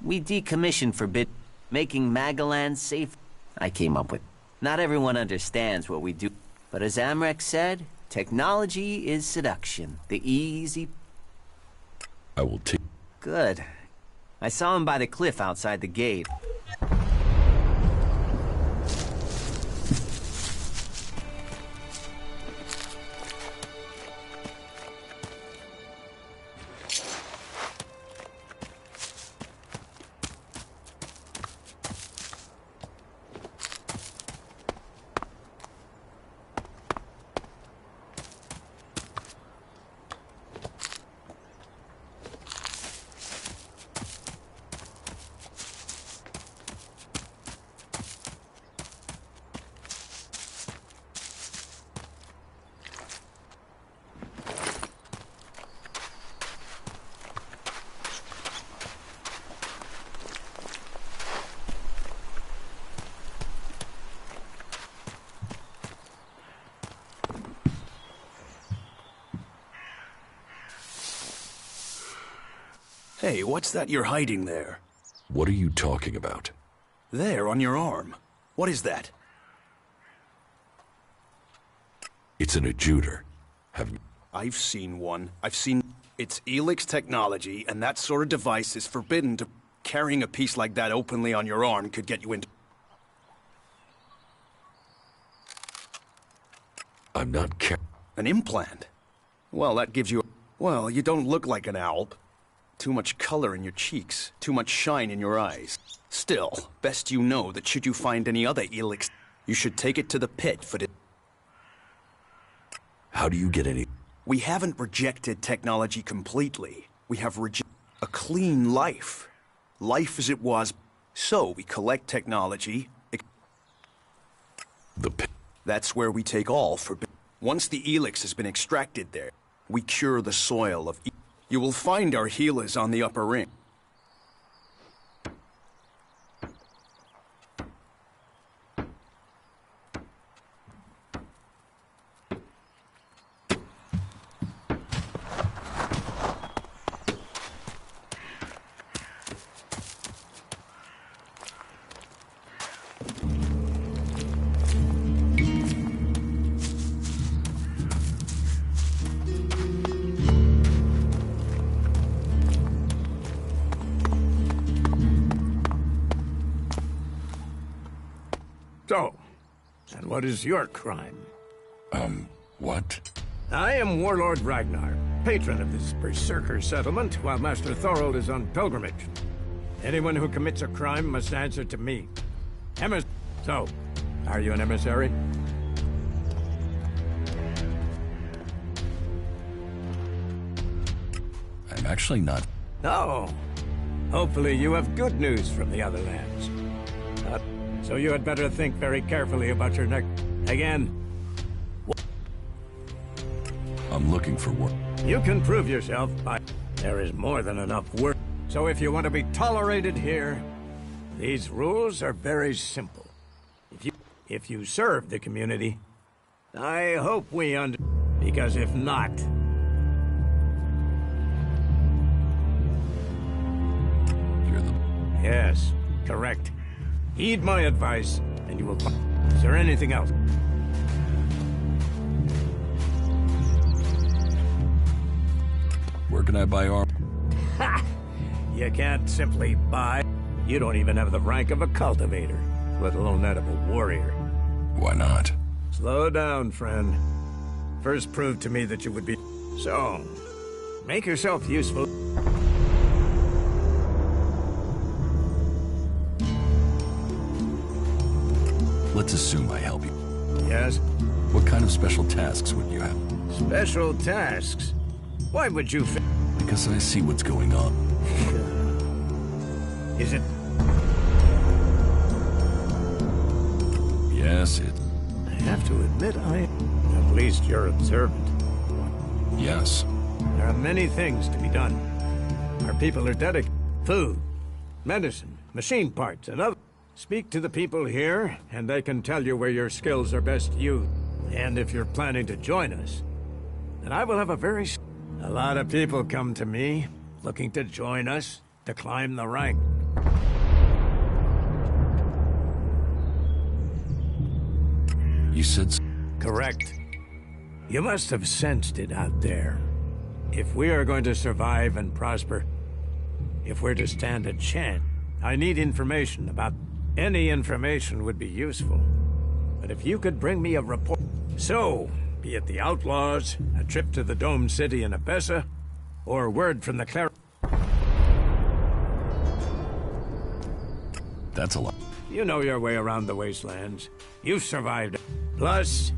We decommission making Magalan safe. I came up with... Not everyone understands what we do. But as Amrek said, technology is seduction. The easy... I will take... Good. I saw him by the cliff outside the gate. Hey, what's that you're hiding there? What are you talking about? There, on your arm. What is that? It's an adjuter. I've seen one. I've seen... It's Elix technology, and that sort of device is forbidden to... Carrying a piece like that openly on your arm could get you into... I'm not An implant? Well, that gives you... Well, you don't look like an owl. Too much color in your cheeks, too much shine in your eyes. Still, best you know that should you find any other Elix, you should take it to the pit for the... How do you get any... We haven't rejected technology completely. We have rejected a clean life. Life as it was. So, we collect technology... The pit? That's where we take all for... Once the Elix has been extracted there, we cure the soil of... You will find our healers on the upper ring. So, and what is your crime? What? I am Warlord Ragnar, patron of this Berserker settlement, while Master Thorold is on pilgrimage. Anyone who commits a crime must answer to me. So, are you an emissary? I'm actually not. Oh. Hopefully you have good news from the other lands. So you had better think very carefully about your next... Again. I'm looking for work. You can prove yourself by... There is more than enough work. So if you want to be tolerated here, these rules are very simple. If you serve the community, I hope we because if not... You're the... Yes, correct. Heed my advice, and you will find... Is there anything else? Where can I buy armor? Ha! You can't simply buy. You don't even have the rank of a cultivator, let alone that of a warrior. Why not? Slow down, friend. First prove to me that you would be... So, make yourself useful. Let's assume I help you. Yes? What kind of special tasks would you have? Special tasks? Why would you Because I see what's going on. Is it... Yes, it... I have to admit, At least you're observant. Yes. There are many things to be done. Our people are dedicated. Food, medicine, machine parts, and other... Speak to the people here, and they can tell you where your skills are best used. And if you're planning to join us, then I will have a lot of people come to me, looking to join us, to climb the rank. You said... Correct. You must have sensed it out there. If we are going to survive and prosper, if we're to stand a chance, I need information about... Any information would be useful. But if you could bring me a report... So, be it the Outlaws, a trip to the Domed City in Abessa, or word from the cleric... That's a lot. You know your way around the wastelands. You've survived. Plus,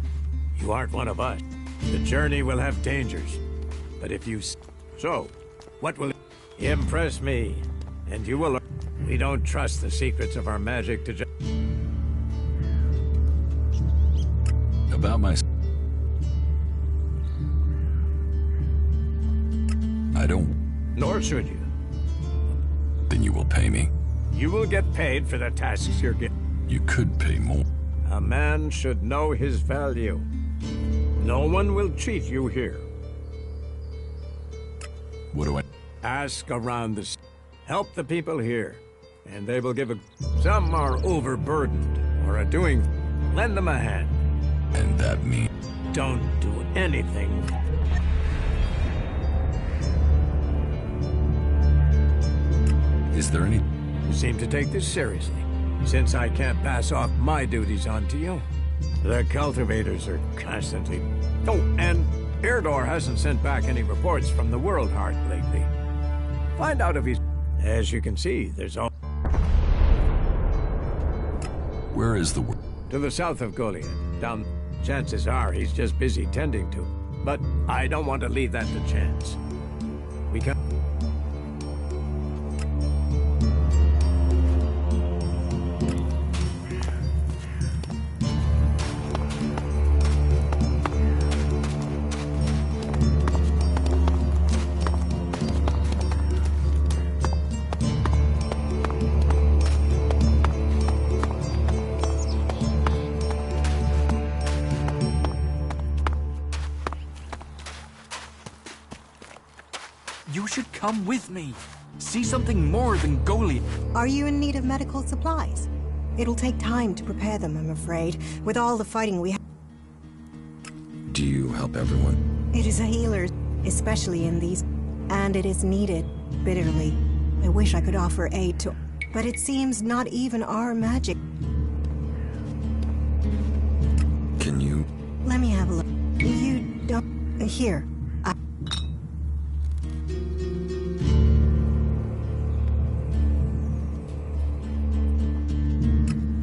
you aren't one of us. The journey will have dangers. But if you... So, what will... Impress me, and you will... We don't trust the secrets of our magic to About my... I don't... Nor should you. Then you will pay me. You will get paid for the tasks you're getting. You could pay more. A man should know his value. No one will cheat you here. What do I... Ask around the... Help the people here, and they will give a... Some are overburdened, or are doing... Lend them a hand. And that means... Don't do anything. Is there any... You seem to take this seriously. Since I can't pass off my duties onto you, the cultivators are constantly... Oh, and Erdor hasn't sent back any reports from the World Heart lately. Find out if he's... As you can see, there's all... Where is the... To the south of Goliath, down... Chances are he's just busy tending to. But I don't want to leave that to chance. We can... You should come with me. See something more than Goliath. Are you in need of medical supplies? It'll take time to prepare them, I'm afraid, with all the fighting we have. Do you help everyone? It is a healer, especially in these, and it is needed bitterly. I wish I could offer aid to, but it seems not even our magic. Can you... Let me have a look. You don't... Here.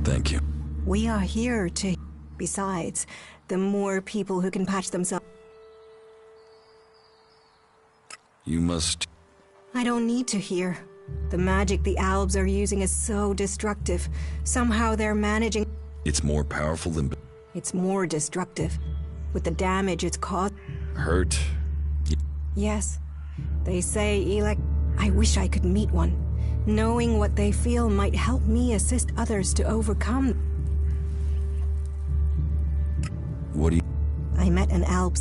Thank you. We are here to... Besides, the more people who can patch themselves... You must... I don't need to hear. The magic the Albs are using is so destructive. Somehow they're managing... It's more powerful than... It's more destructive. With the damage it's caused... Hurt? Yes. They say Elec... I wish I could meet one. Knowing what they feel might help me assist others to overcome... What do you... I met an Alb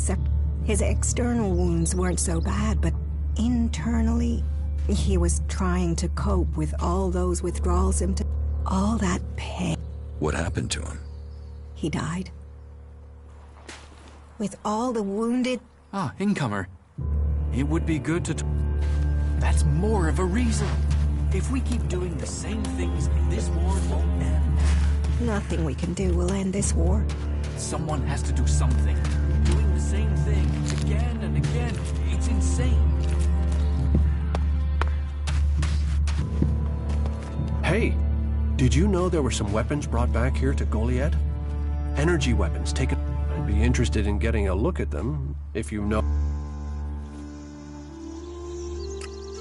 His external wounds weren't so bad, but internally... He was trying to cope with all those withdrawal symptoms. All that pain. What happened to him? He died. With all the wounded... Ah, incomer. It would be good to... That's more of a reason. If we keep doing the same things, this war won't end. Nothing we can do will end this war. Someone has to do something. Doing the same thing again and again. It's insane. Hey, did you know there were some weapons brought back here to Goliath? Energy weapons taken... I'd be interested in getting a look at them, if you know...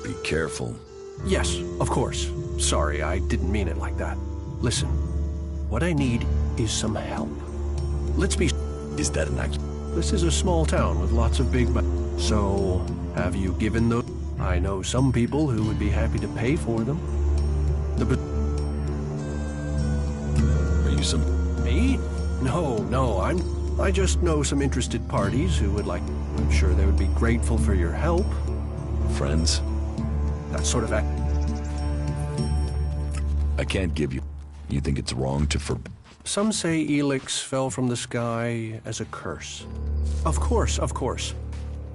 Be careful. Yes, of course. Sorry, I didn't mean it like that. Listen, what I need is some help. Let's be... Is that an act? This is a small town with lots of big... So, have you given those... I know some people who would be happy to pay for them. Are you some... Me? No, I just know some interested parties who would like... I'm sure they would be grateful for your help. Friends? That sort of act... I can't give you... You think it's wrong to Some say Elix fell from the sky as a curse. Of course.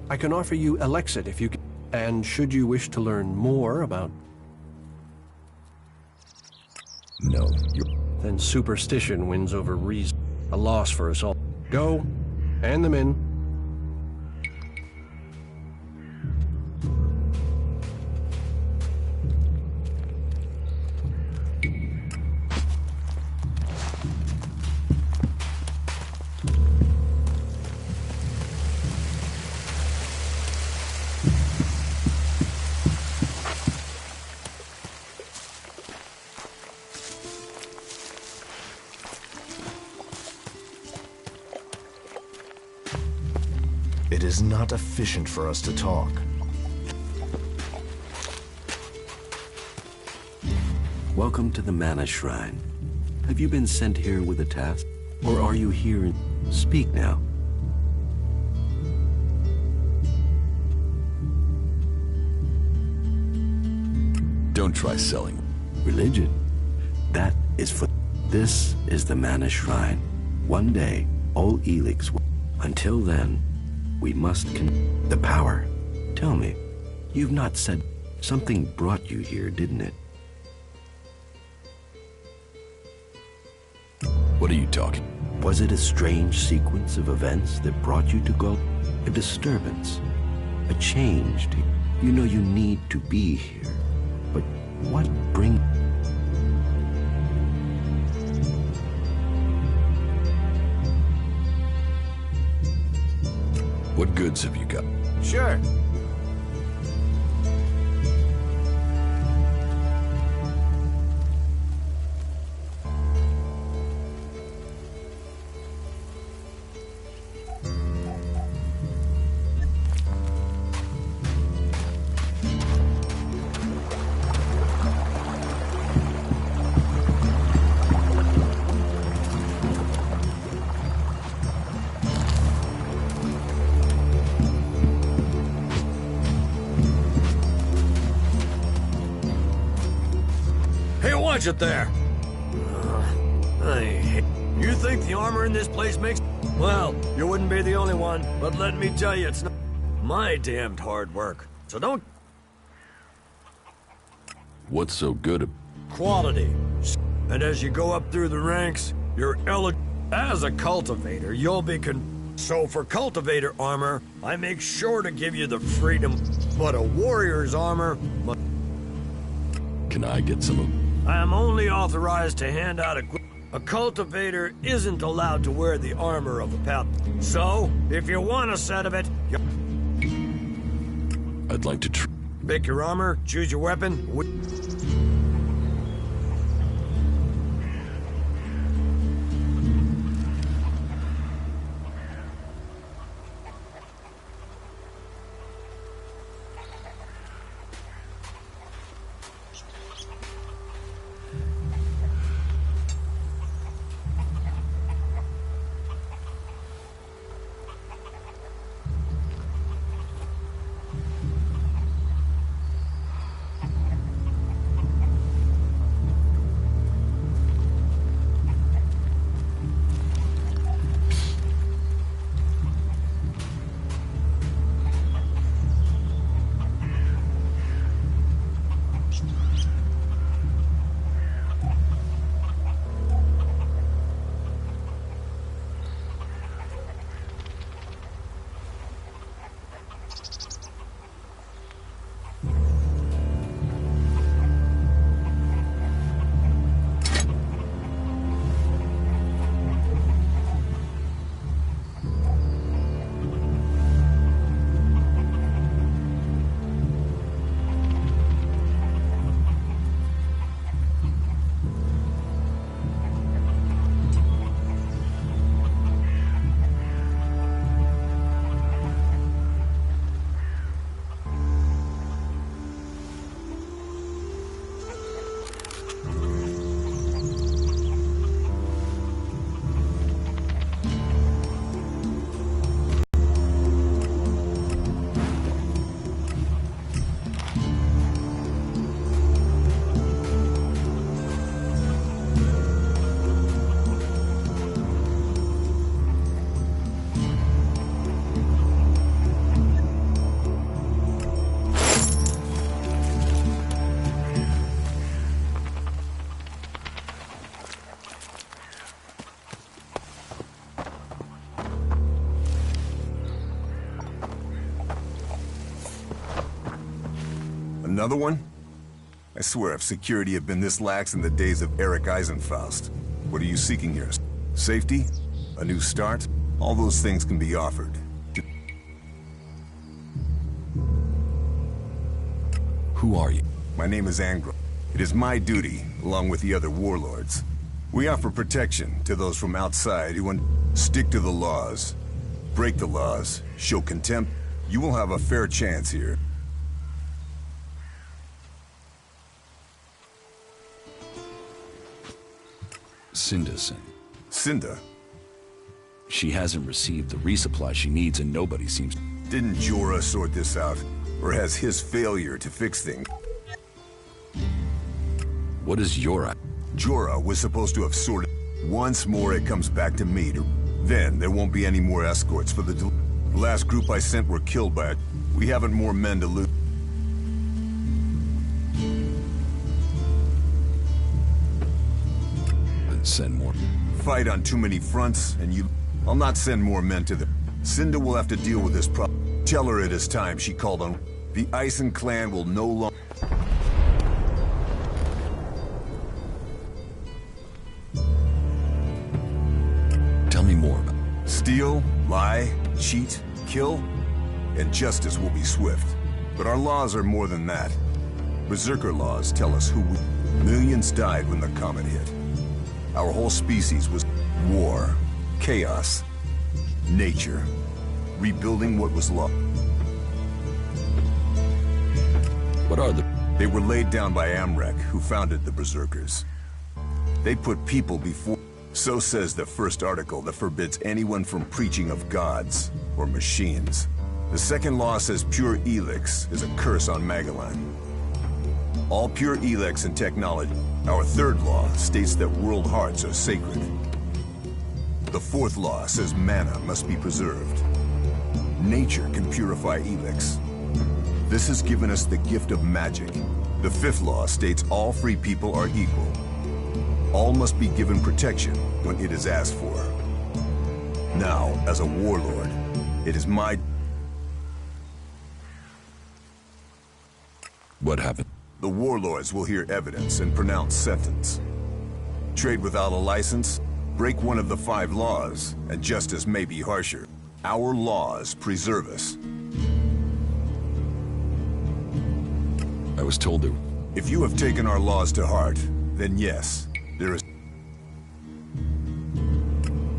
I can offer you Elexit if you can. And should you wish to learn more about... No, Then superstition wins over reason. A loss for us all. Go. Hand them in. It is not efficient for us to talk. Welcome to the Mana Shrine. Have you been sent here with a task? Or are you here? Speak now. Don't try selling. Religion? That is for... This is the Mana Shrine. One day, all Elix will... Until then, we must the power. Tell me, you've not said... Something brought you here, didn't it? What are you talking? Was it a strange sequence of events that brought you to Gold? A disturbance? A change? You know you need to be here. But what brings... What goods have you got? Sure. Watch it there! You think the armor in this place makes... Well, you wouldn't be the only one, but let me tell you, it's not my damned hard work. So don't... What's so good? Quality. And as you go up through the ranks, you're eligible. As a cultivator, you'll be So for cultivator armor, I make sure to give you the freedom, but a warrior's armor... Can I get some of... I am only authorized to hand out a cultivator isn't allowed to wear the armor of a paladin. So, if you want a set of it, I'd like to pick your armor, choose your weapon. Another one? I swear if security had been this lax in the days of Eric Eisenfaust. What are you seeking here? Safety? A new start? All those things can be offered. Who are you? My name is Angro. It is my duty, along with the other warlords. We offer protection to those from outside who want stick to the laws. Break the laws, show contempt, you will have a fair chance here. Cinda. Cinda? She hasn't received the resupply she needs and nobody seems... Didn't Jorah sort this out? Or has his failure to fix things? What is Jorah? Jorah was supposed to have sorted... Once more it comes back to me to... Then there won't be any more escorts for the last group I sent were killed by it. We haven't more men to lose. Send more. Fight on too many fronts, and you... I'll not send more men to the... Cinda will have to deal with this problem. Tell her it is time she called on... The Ison clan will no longer... Tell me more about... Steal, lie, cheat, kill, and justice will be swift. But our laws are more than that. Berserker laws tell us who we... Millions died when the comet hit. Our whole species was war, chaos, nature, rebuilding what was lost. What are the... They were laid down by Amrek, who founded the Berserkers. They put people before... So says the first article that forbids anyone from preaching of gods or machines. The second law says pure Elix is a curse on Magellan. All pure Elix and technology. Our third law states that world hearts are sacred. The fourth law says mana must be preserved. Nature can purify Elix. This has given us the gift of magic. The fifth law states all free people are equal. All must be given protection when it is asked for. Now, as a warlord, it is my... What happened? The warlords will hear evidence and pronounce sentence. Trade without a license, break one of the 5 laws, and justice may be harsher. Our laws preserve us. I was told to... If you have taken our laws to heart, then yes, there is...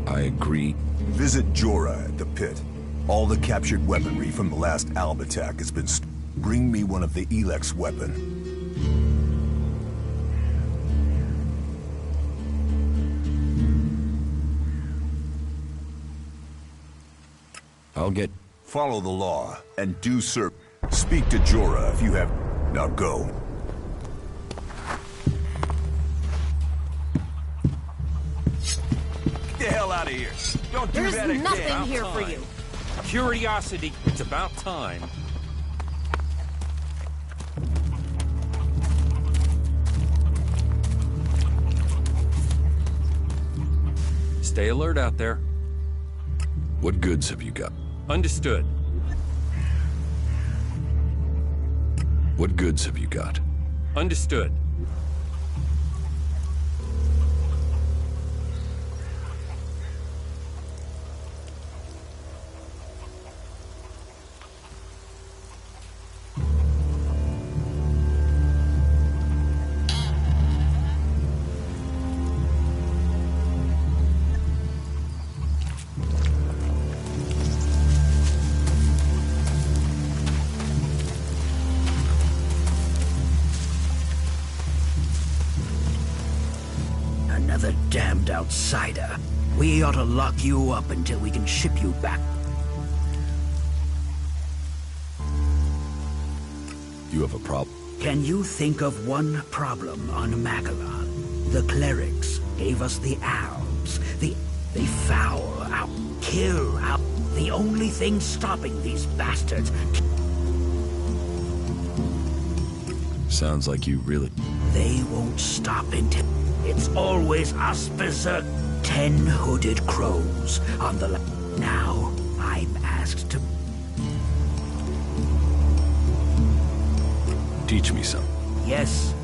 I agree. Visit Jorah at the pit. All the captured weaponry from the last Alb attack has been... Bring me one of the Elex weapon. I'll get... Follow the law, and do serve. Speak to Jorah if you have... Now go. Get the hell out of here. Don't do that again. There's nothing here for you. Curiosity. It's about time. Stay alert out there. What goods have you got? Understood. What goods have you got? Understood. Another damned outsider. We ought to lock you up until we can ship you back. You have a problem? Can you think of one problem on Magellan? The clerics gave us the Alps. They foul out, kill out. The only thing stopping these bastards... Sounds like you really... They won't stop until... It's always us berserk. 10 hooded crows on the... Now, I'm asked to... Teach me some. Yes.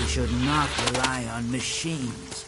Should not rely on machines.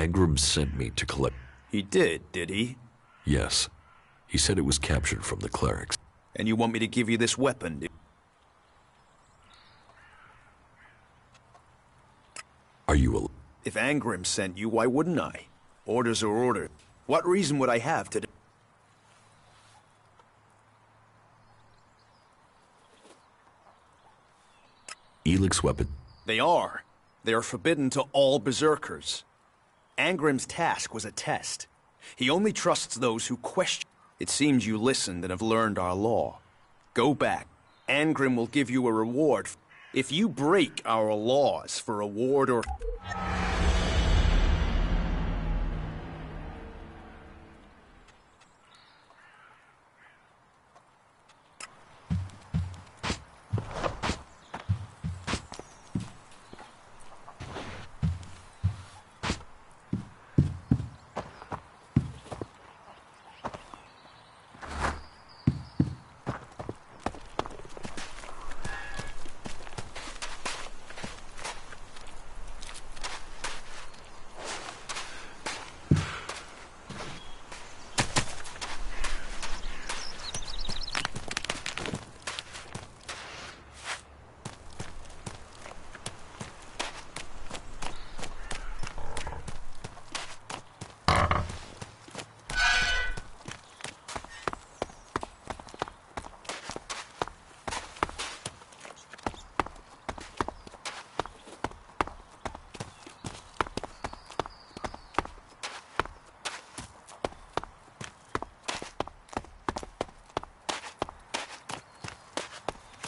Agram sent me to collect... He did he? Yes. He said it was captured from the clerics. And you want me to give you this weapon? Are you a... If Angrim sent you, why wouldn't I? Orders are orders. What reason would I have to... Elix weapon? They are. They are forbidden to all berserkers. Angrim's task was a test. He only trusts those who question. It seems you listened and have learned our law. Go back. Angrim will give you a reward if you break our laws for reward or...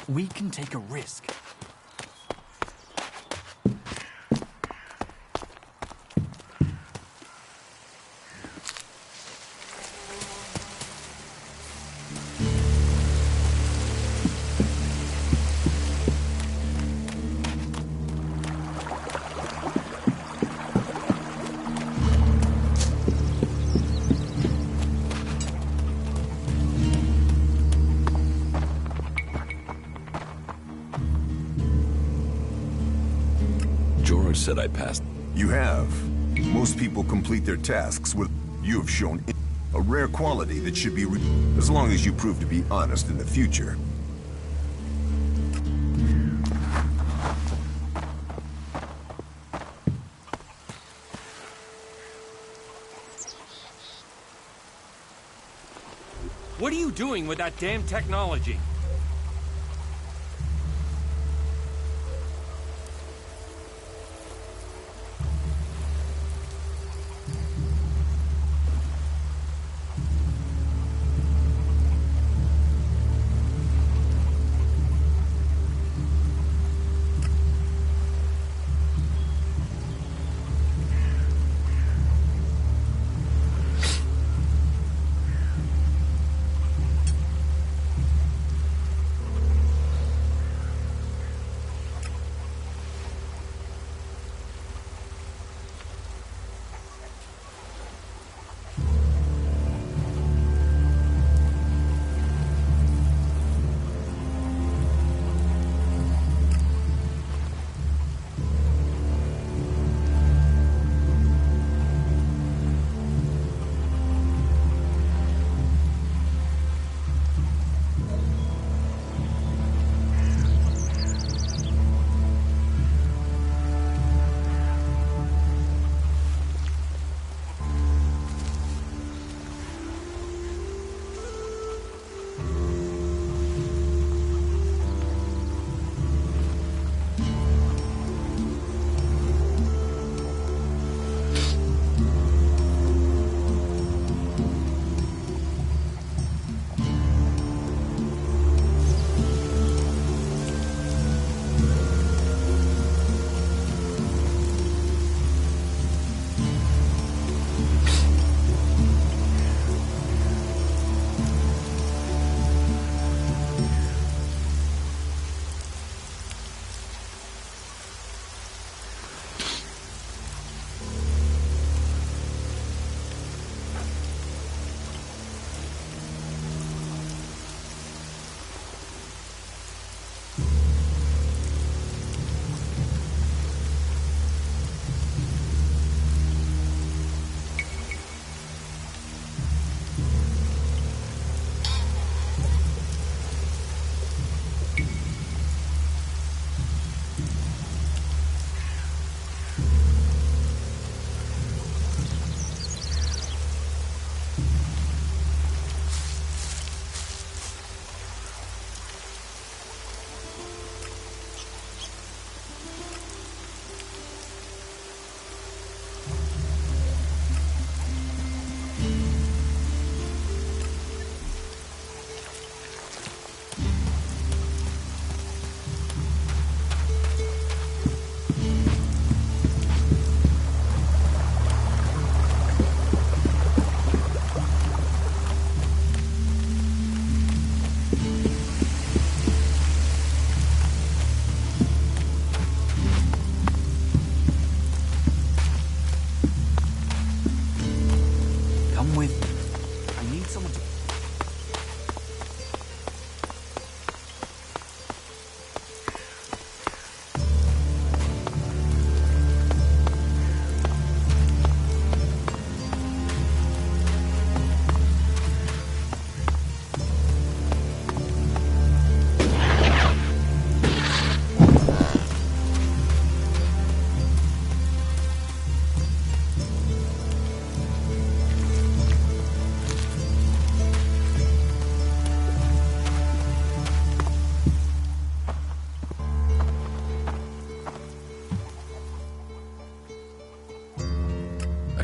We can take a risk. Said I passed. You have. Most people complete their tasks with... You have shown a rare quality that should be... as long as you prove to be honest in the future. What are you doing with that damn technology?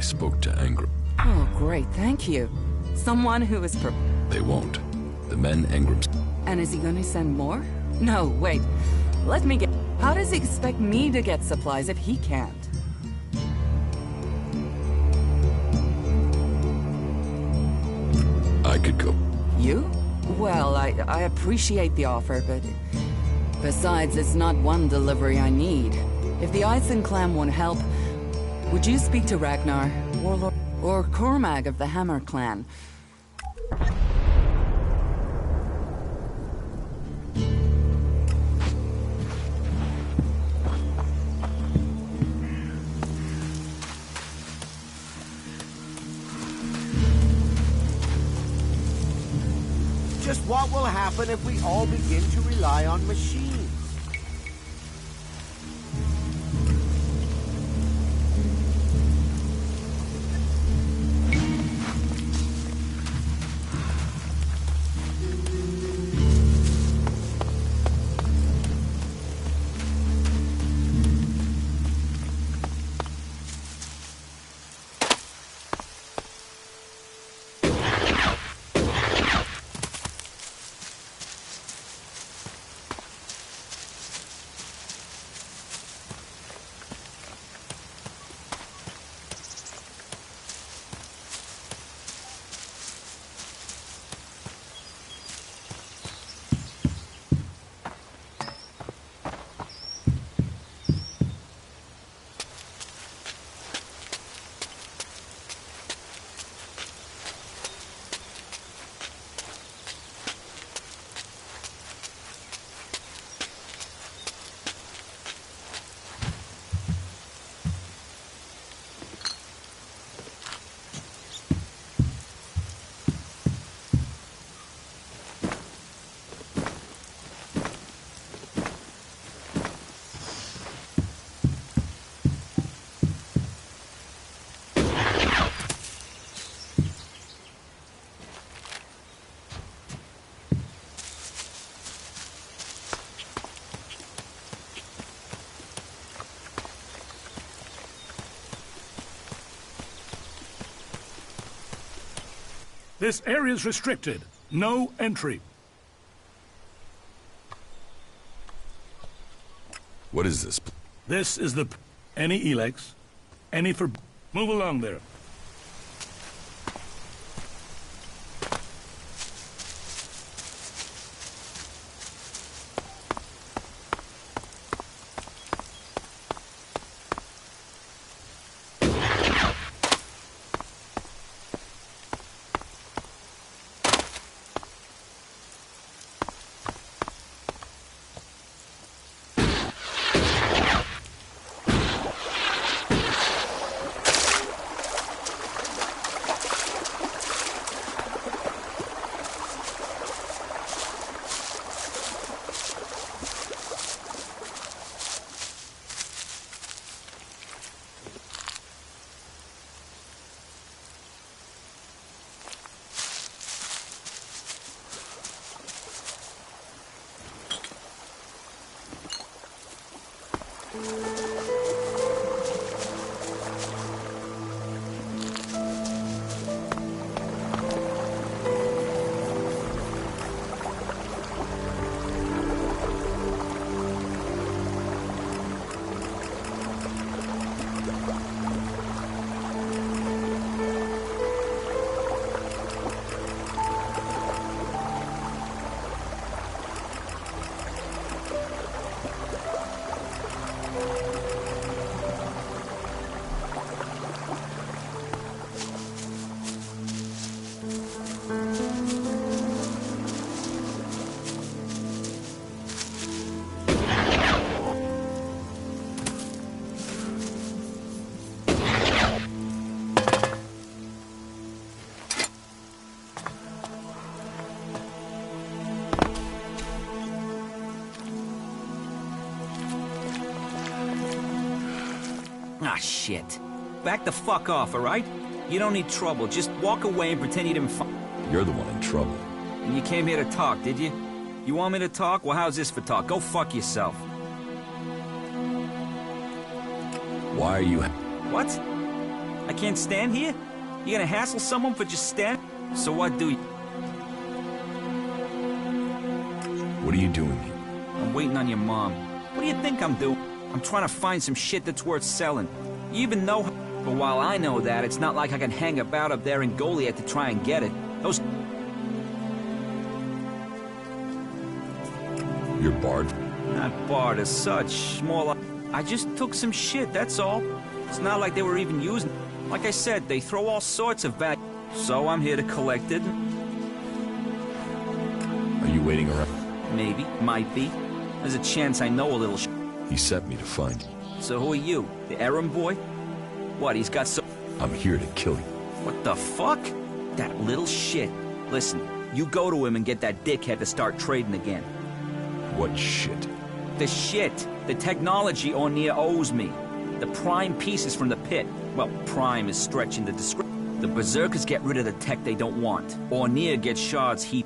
spoke to Engram. Oh, great, thank you. Someone who is They won't. The men Engram's... And is he gonna send more? No, wait. Let me get... How does he expect me to get supplies if he can't? I could go. You? Well, I appreciate the offer, but... Besides, it's not one delivery I need. If the Ison clan won't help, would you speak to Ragnar, Warlord, or Cormag of the Hammer clan? Just what will happen if we all begin to rely on machines? This area is restricted. No entry. What is this? This is the... Any Elex? Any for... Move along there. Ah, shit. Back the fuck off, alright? You don't need trouble. Just walk away and pretend you didn't find... You're the one in trouble. And you came here to talk, did you? You want me to talk? Well, how's this for talk? Go fuck yourself. Why are you... What? I can't stand here? You gonna hassle someone for just standing? So what do you... What are you doing here? I'm waiting on your mom. What do you think I'm doing? I'm trying to find some shit that's worth selling. You even know... But while I know that, it's not like I can hang about up there in Goliath to try and get it. Those... You're barred? Not barred as such. More like... I just took some shit, that's all. It's not like they were even using... Like I said, they throw all sorts of value. So I'm here to collect it. Are you waiting around? Maybe. Might be. There's a chance I know a little shit. He sent me to find you. So who are you? The errand boy? What, he's got so... I'm here to kill you. What the fuck? That little shit. Listen, you go to him and get that dickhead to start trading again. What shit? The shit. The technology O'Neill owes me. The prime pieces from the pit. Well, prime is stretching the description. The Berserkers get rid of the tech they don't want. O'Neill gets shards he...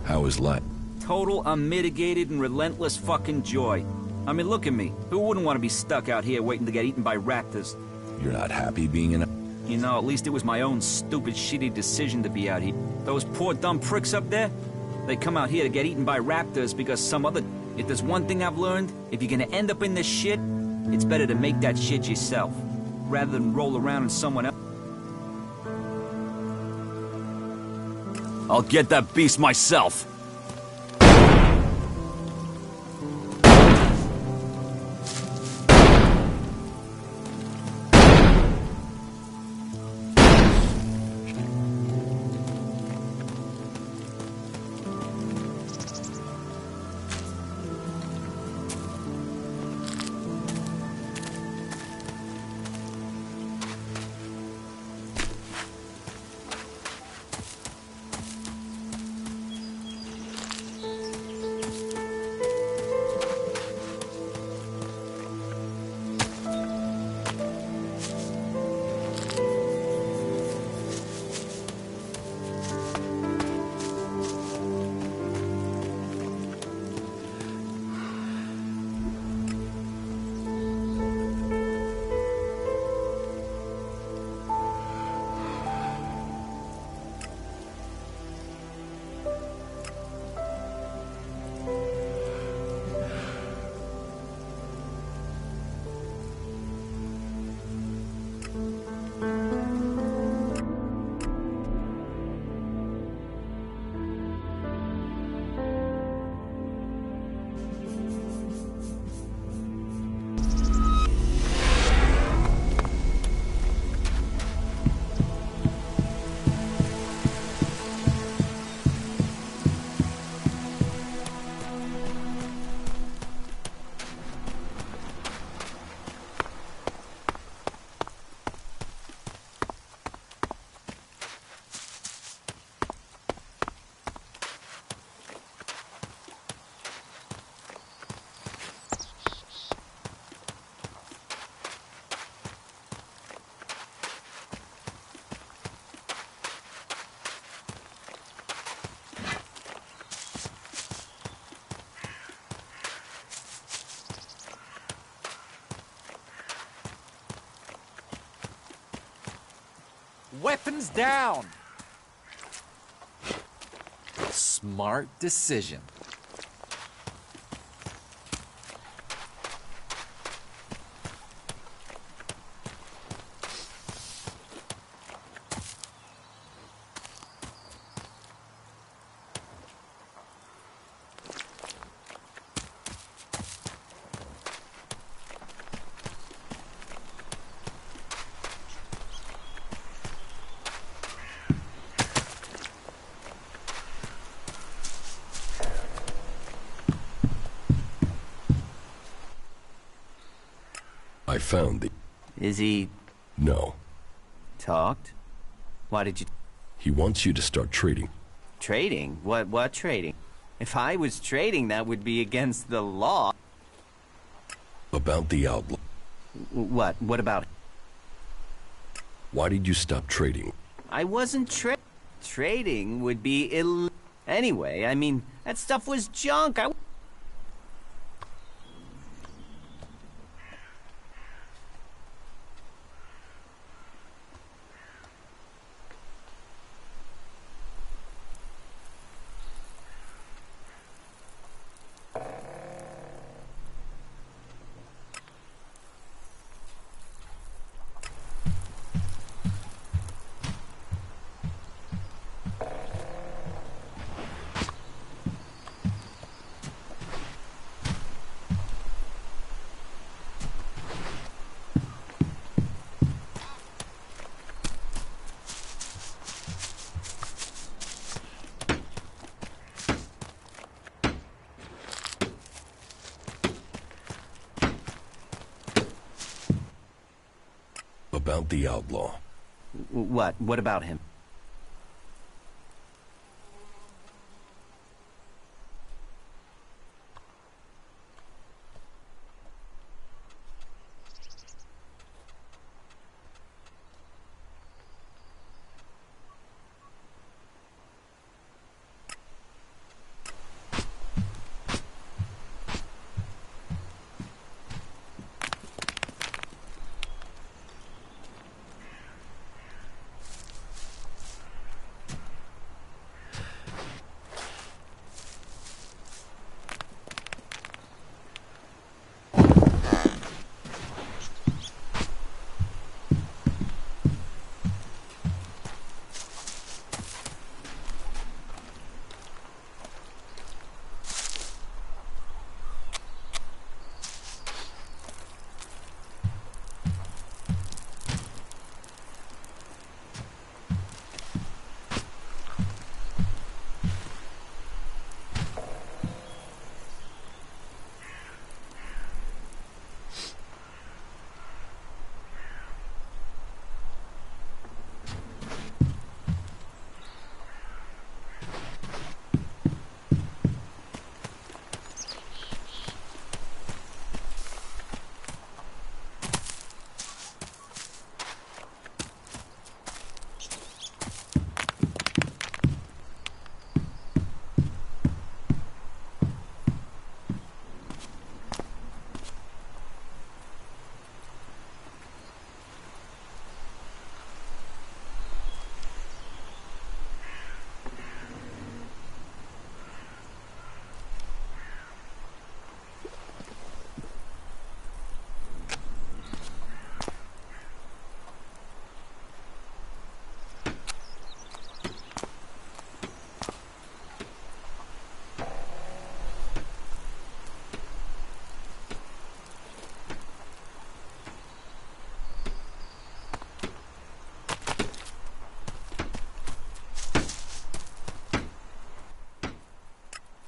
How is life? Total, unmitigated, and relentless fucking joy. I mean, look at me. Who wouldn't want to be stuck out here waiting to get eaten by raptors? You're not happy being in a... You know, at least it was my own stupid, shitty decision to be out here. Those poor dumb pricks up there, they come out here to get eaten by raptors because some other... If there's one thing I've learned, if you're gonna end up in this shit, it's better to make that shit yourself, rather than roll around in someone else. I'll get that beast myself. Weapons down! Smart decision. I found the... Is he... No. Talked? Why did you... He wants you to start trading. Trading? What trading? If I was trading, that would be against the law. About the outlaw. What? What about it? Why did you stop trading? I wasn't trading would be illegal. Anyway, I mean, that stuff was junk. about the outlaw. What? What about him?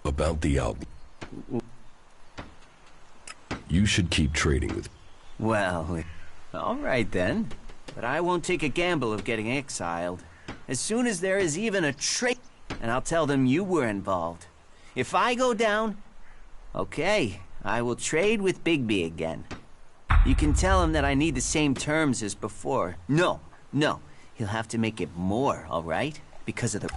About the outlaw. You should keep trading with... Well, all right then. But I won't take a gamble of getting exiled. As soon as there is even a trace, and I'll tell them you were involved. If I go down, okay, I will trade with Bigby again. You can tell him that I need the same terms as before. No, he'll have to make it more, all right? Because of the...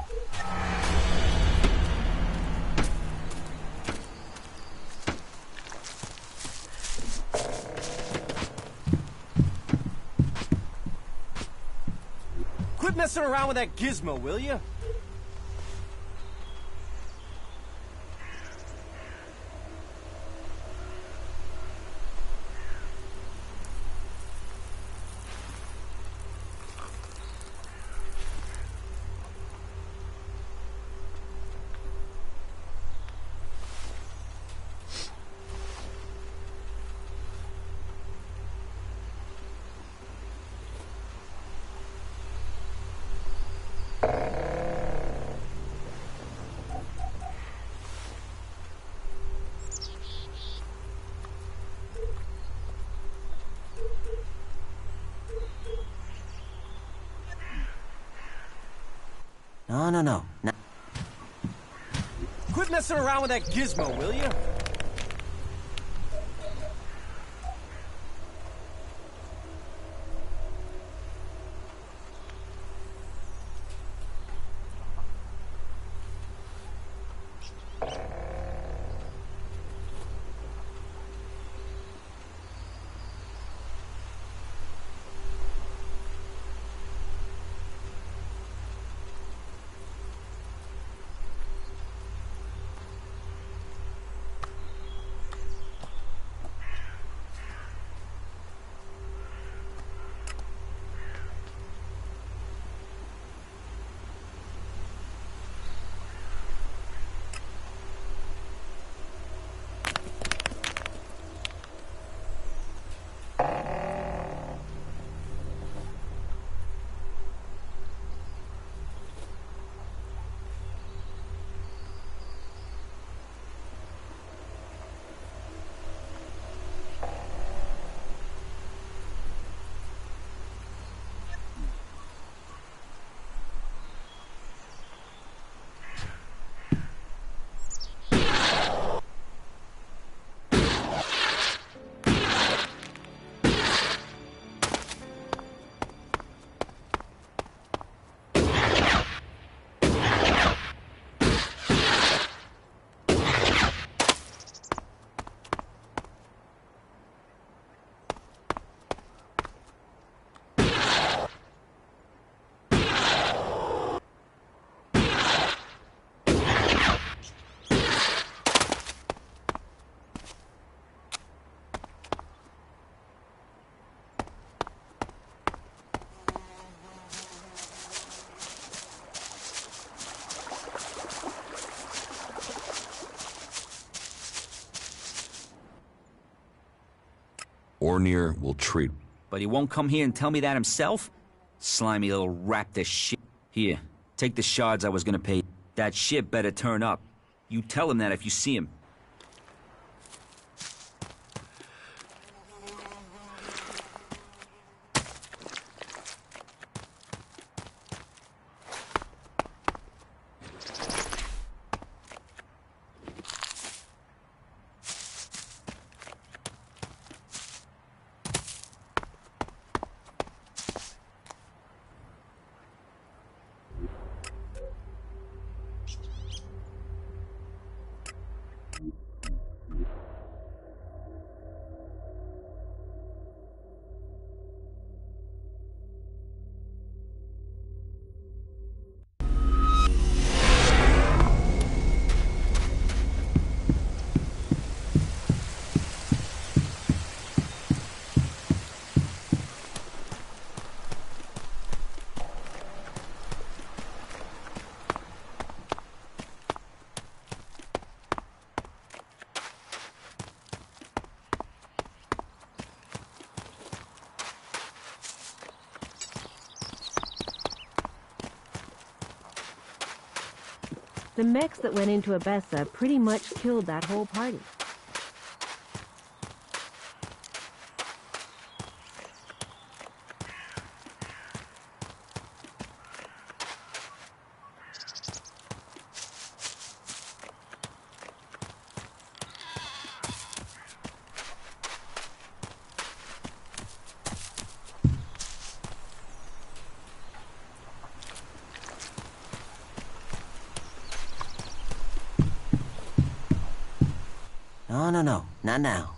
Quit messing around with that gizmo, will you? No. Quit messing around with that gizmo, will you? Ornir will trade. But he won't come here and tell me that himself? Slimy little raptor shit. Here, take the shards I was gonna pay. That shit better turn up. You tell him that if you see him. The mechs that went into Abessa pretty much killed that whole party. No, not now.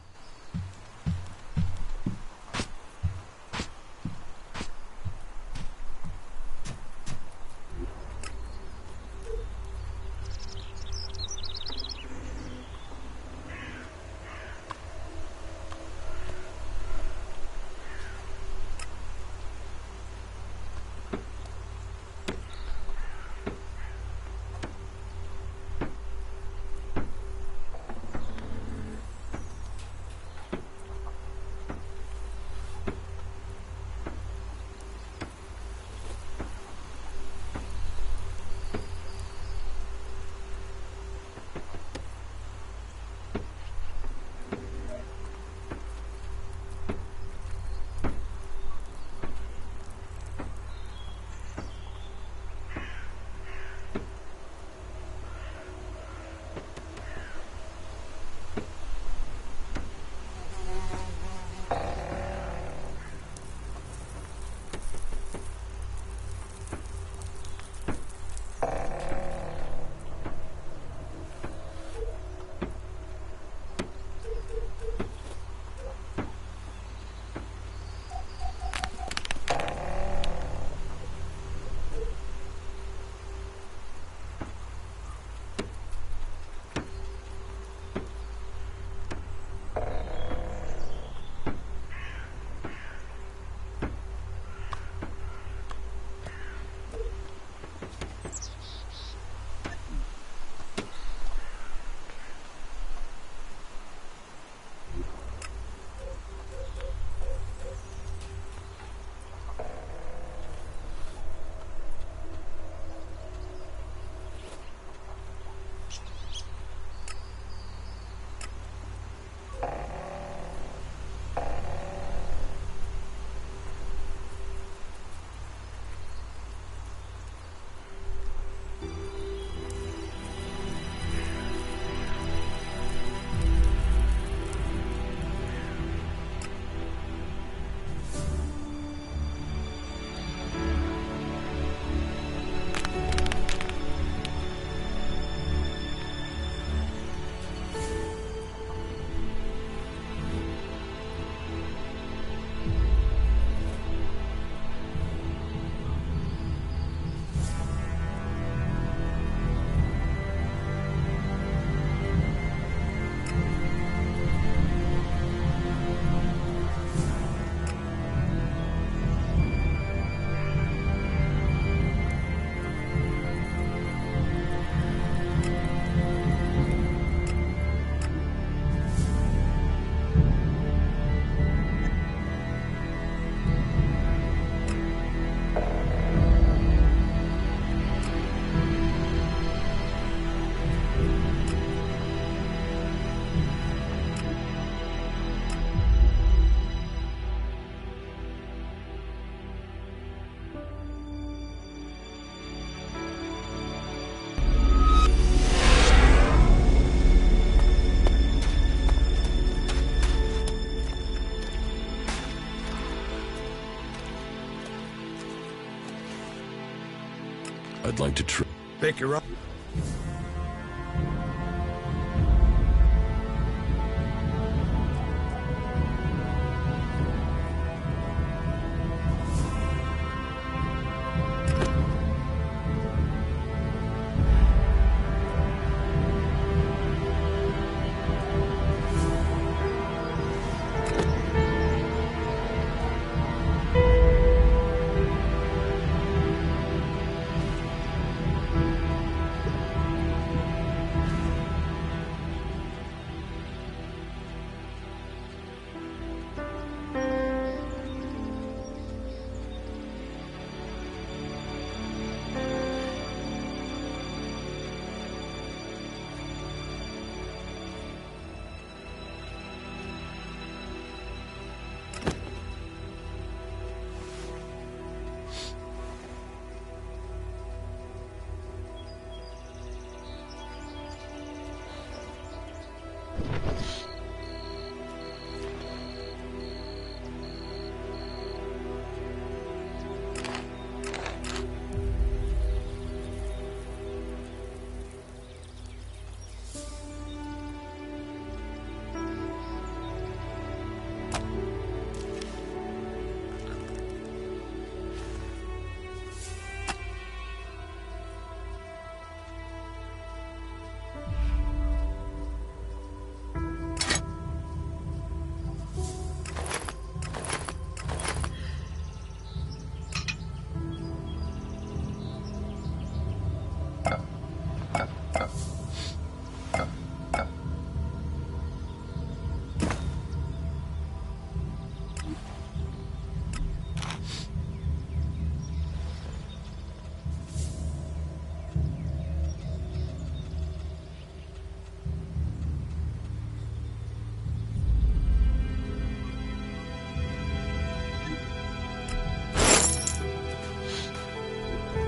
I'd like to try. Pick her up.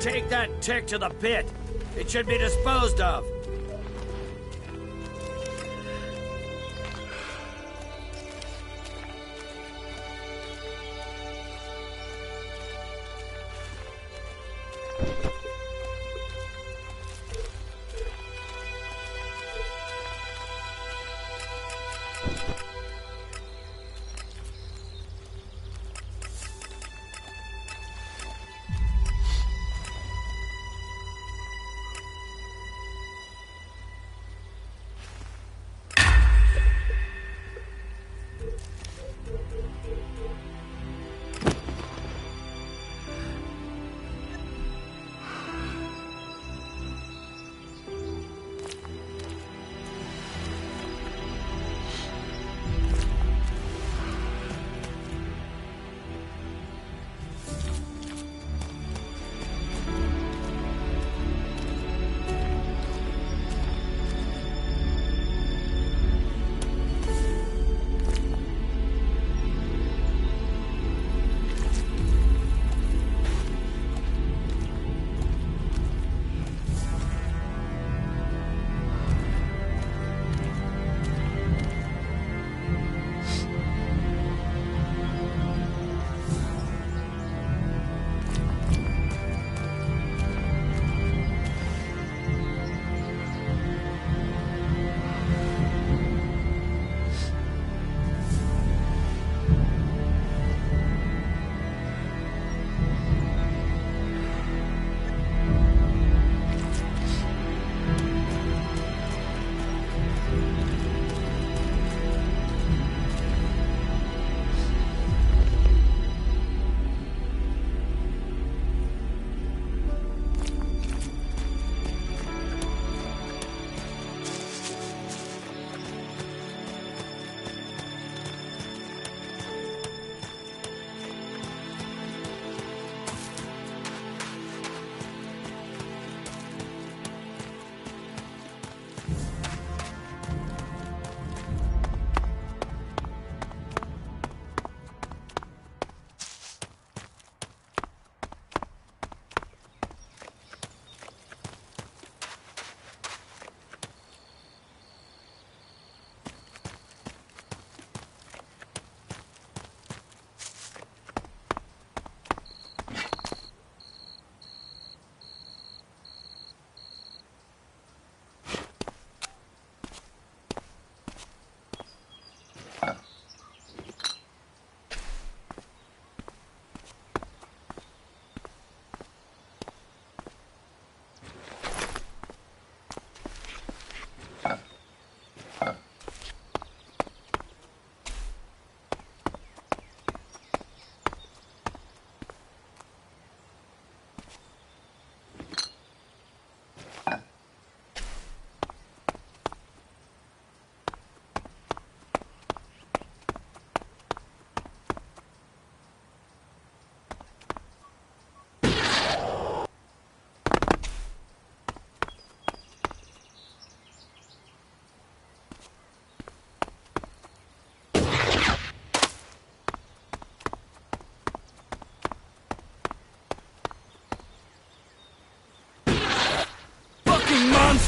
Take that tick to the pit. It should be disposed of.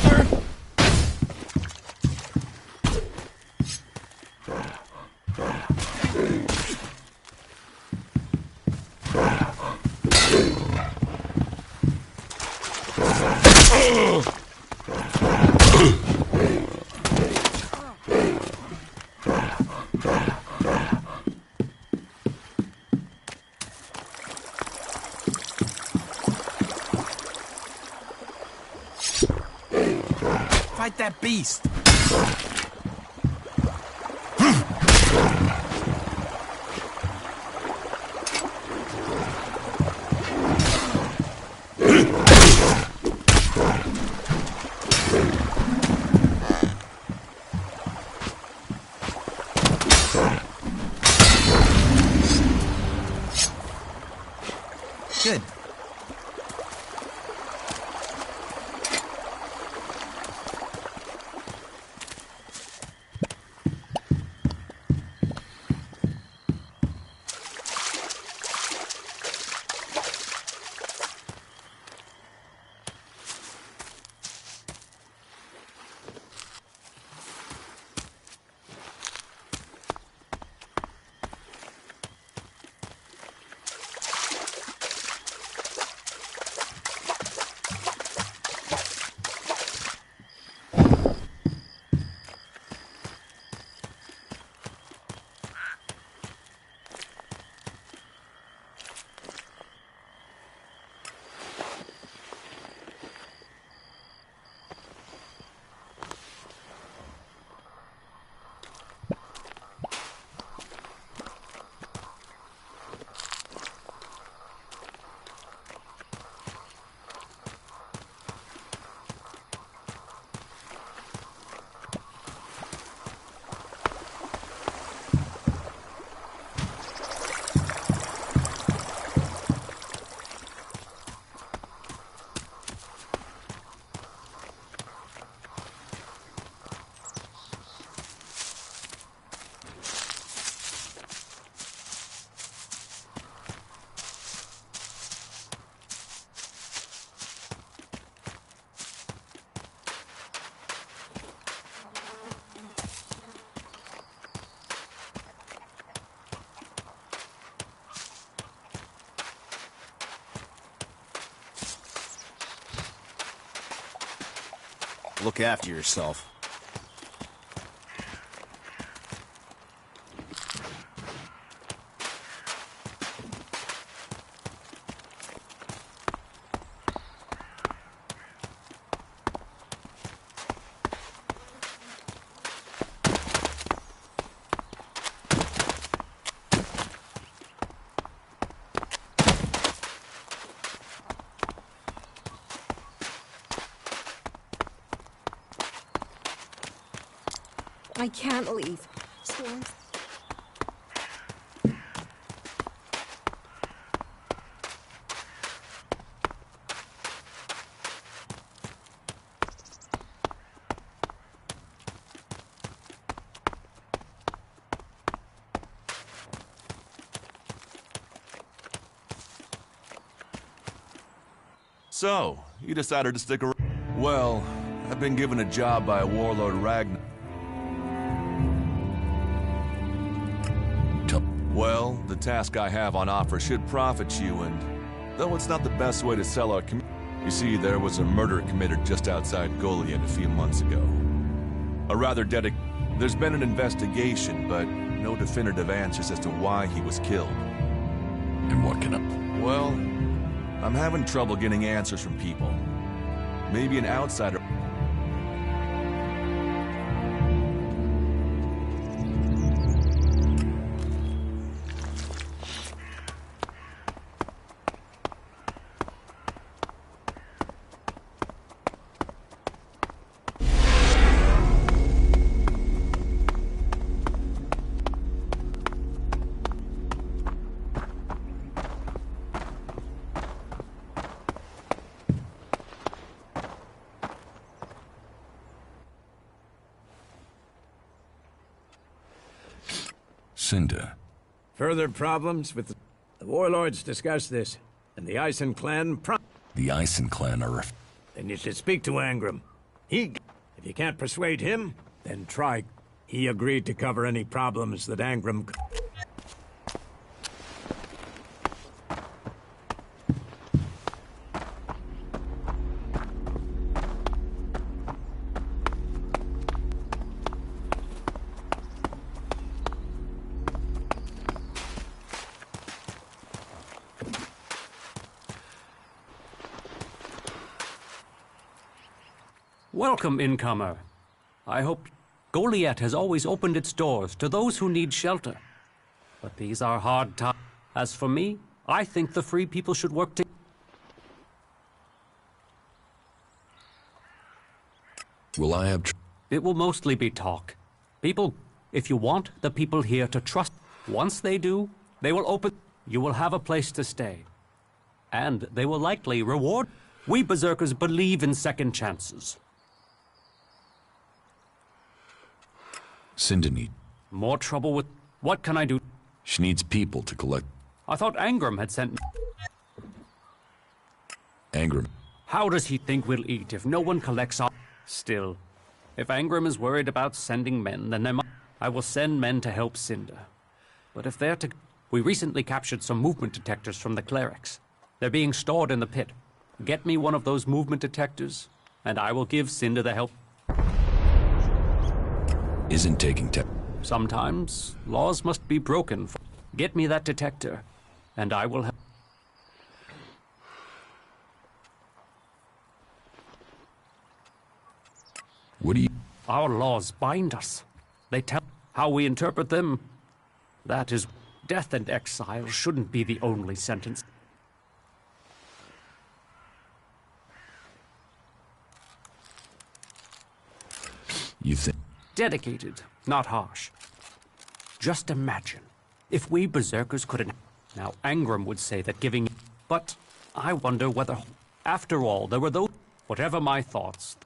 faster! Fight that beast! Good. Look after yourself. I can't leave. Storms. So, you decided to stick around? Well, I've been given a job by Warlord Ragnar. Well, the task I have on offer should profit you, and though it's not the best way to sell our community, you see, there was a murder committed just outside Goliad a few months ago. A rather There's been an investigation, but no definitive answers as to why he was killed. And what can I... Well, I'm having trouble getting answers from people. Maybe an outsider... Cinder. Further problems with the warlords discussed this, and the Ison clan The Ison clan are... Then you should speak to Angram. If you can't persuade him, then try. He agreed to cover any problems that Angram... Welcome, incomer. I hope Goliath has always opened its doors to those who need shelter. But these are hard times. As for me, I think the free people should work together. Will I have... It will mostly be talk. People, if you want the people here to trust, once they do, they will open... You will have a place to stay. And they will likely reward... We Berserkers believe in second chances. Cinda need... More trouble with... What can I do? She needs people to collect... I thought Angram had sent... Angram. How does he think we'll eat if no one collects our... Still, if Angram is worried about sending men, then I will send men to help Cinda. But if they're to... We recently captured some movement detectors from the clerics. They're being stored in the pit. Get me one of those movement detectors, and I will give Cinda the help. Isn't taking Sometimes, laws must be broken. Get me that detector, and I will help. What do you... Our laws bind us. They tell how we interpret them. That is, death and exile shouldn't be the only sentence. You think... Dedicated, not harsh. Just imagine, if we Berserkers could... Now, Angram would say that giving... But I wonder whether... After all, there were those... Whatever my thoughts...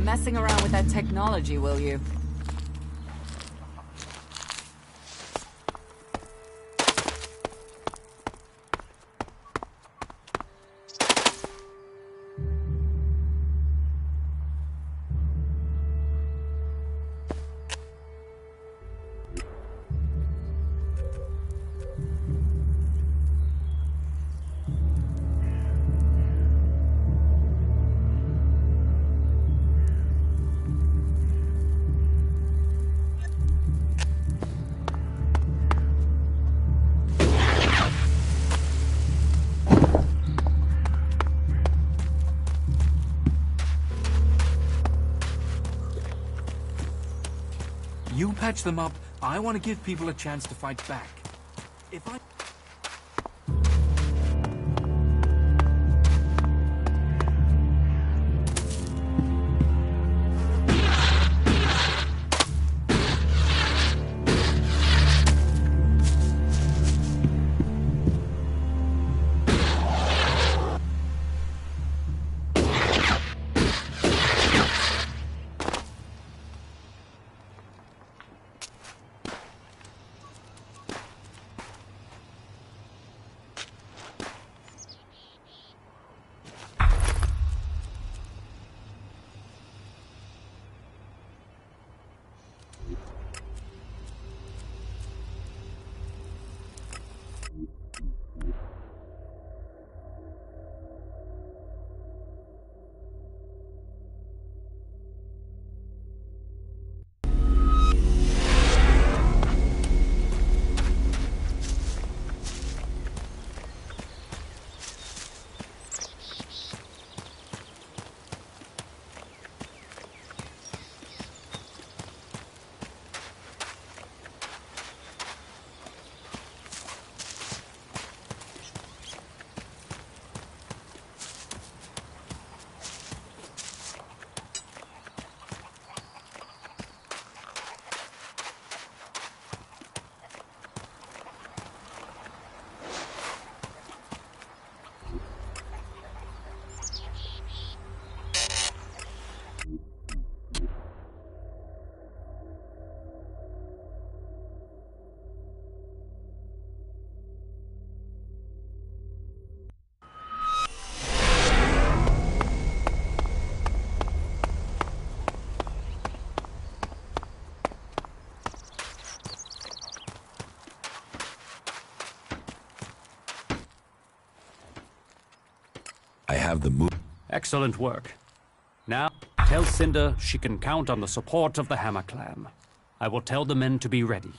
Messing around with that technology, will you? You patch them up. I want to give people a chance to fight back. If I... have the move. Excellent work. Now, tell Cinder she can count on the support of the Hammer Clan. I will tell the men to be ready.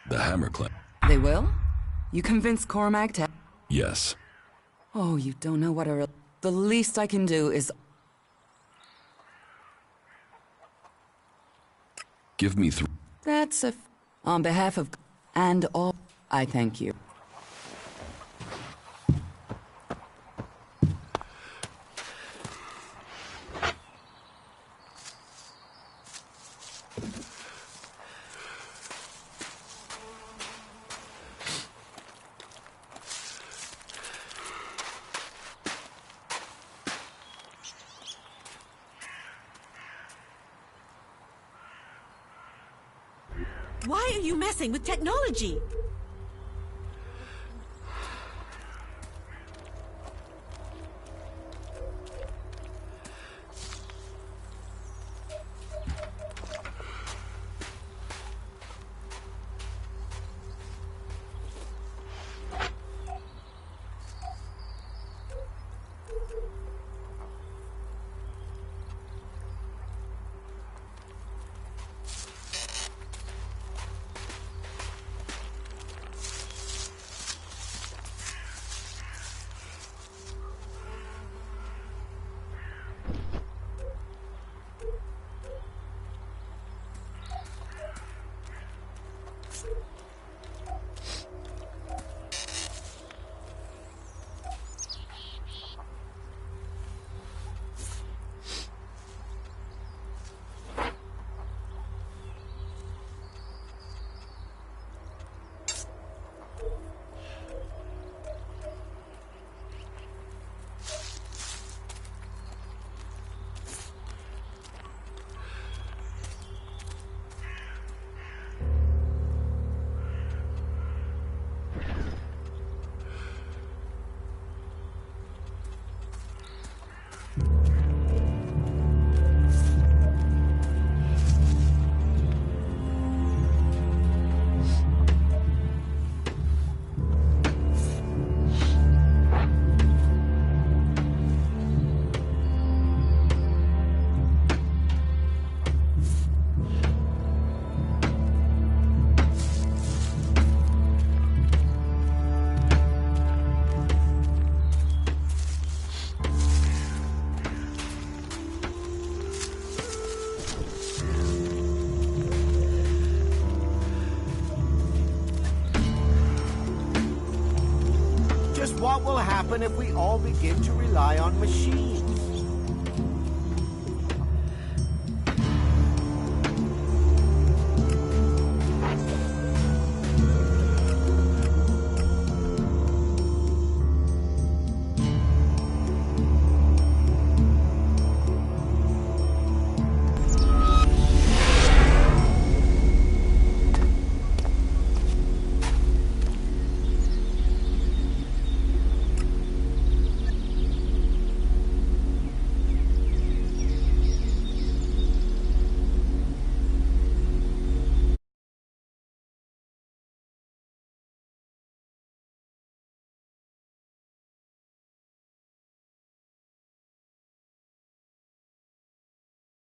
The Hammer Clan. They will? You convinced Cormac to... Yes. Oh, you don't know what a... The least I can do is... Give me That's a... On behalf of... And all... I thank you. Why are you messing with technology? happen if we all begin to rely on machines?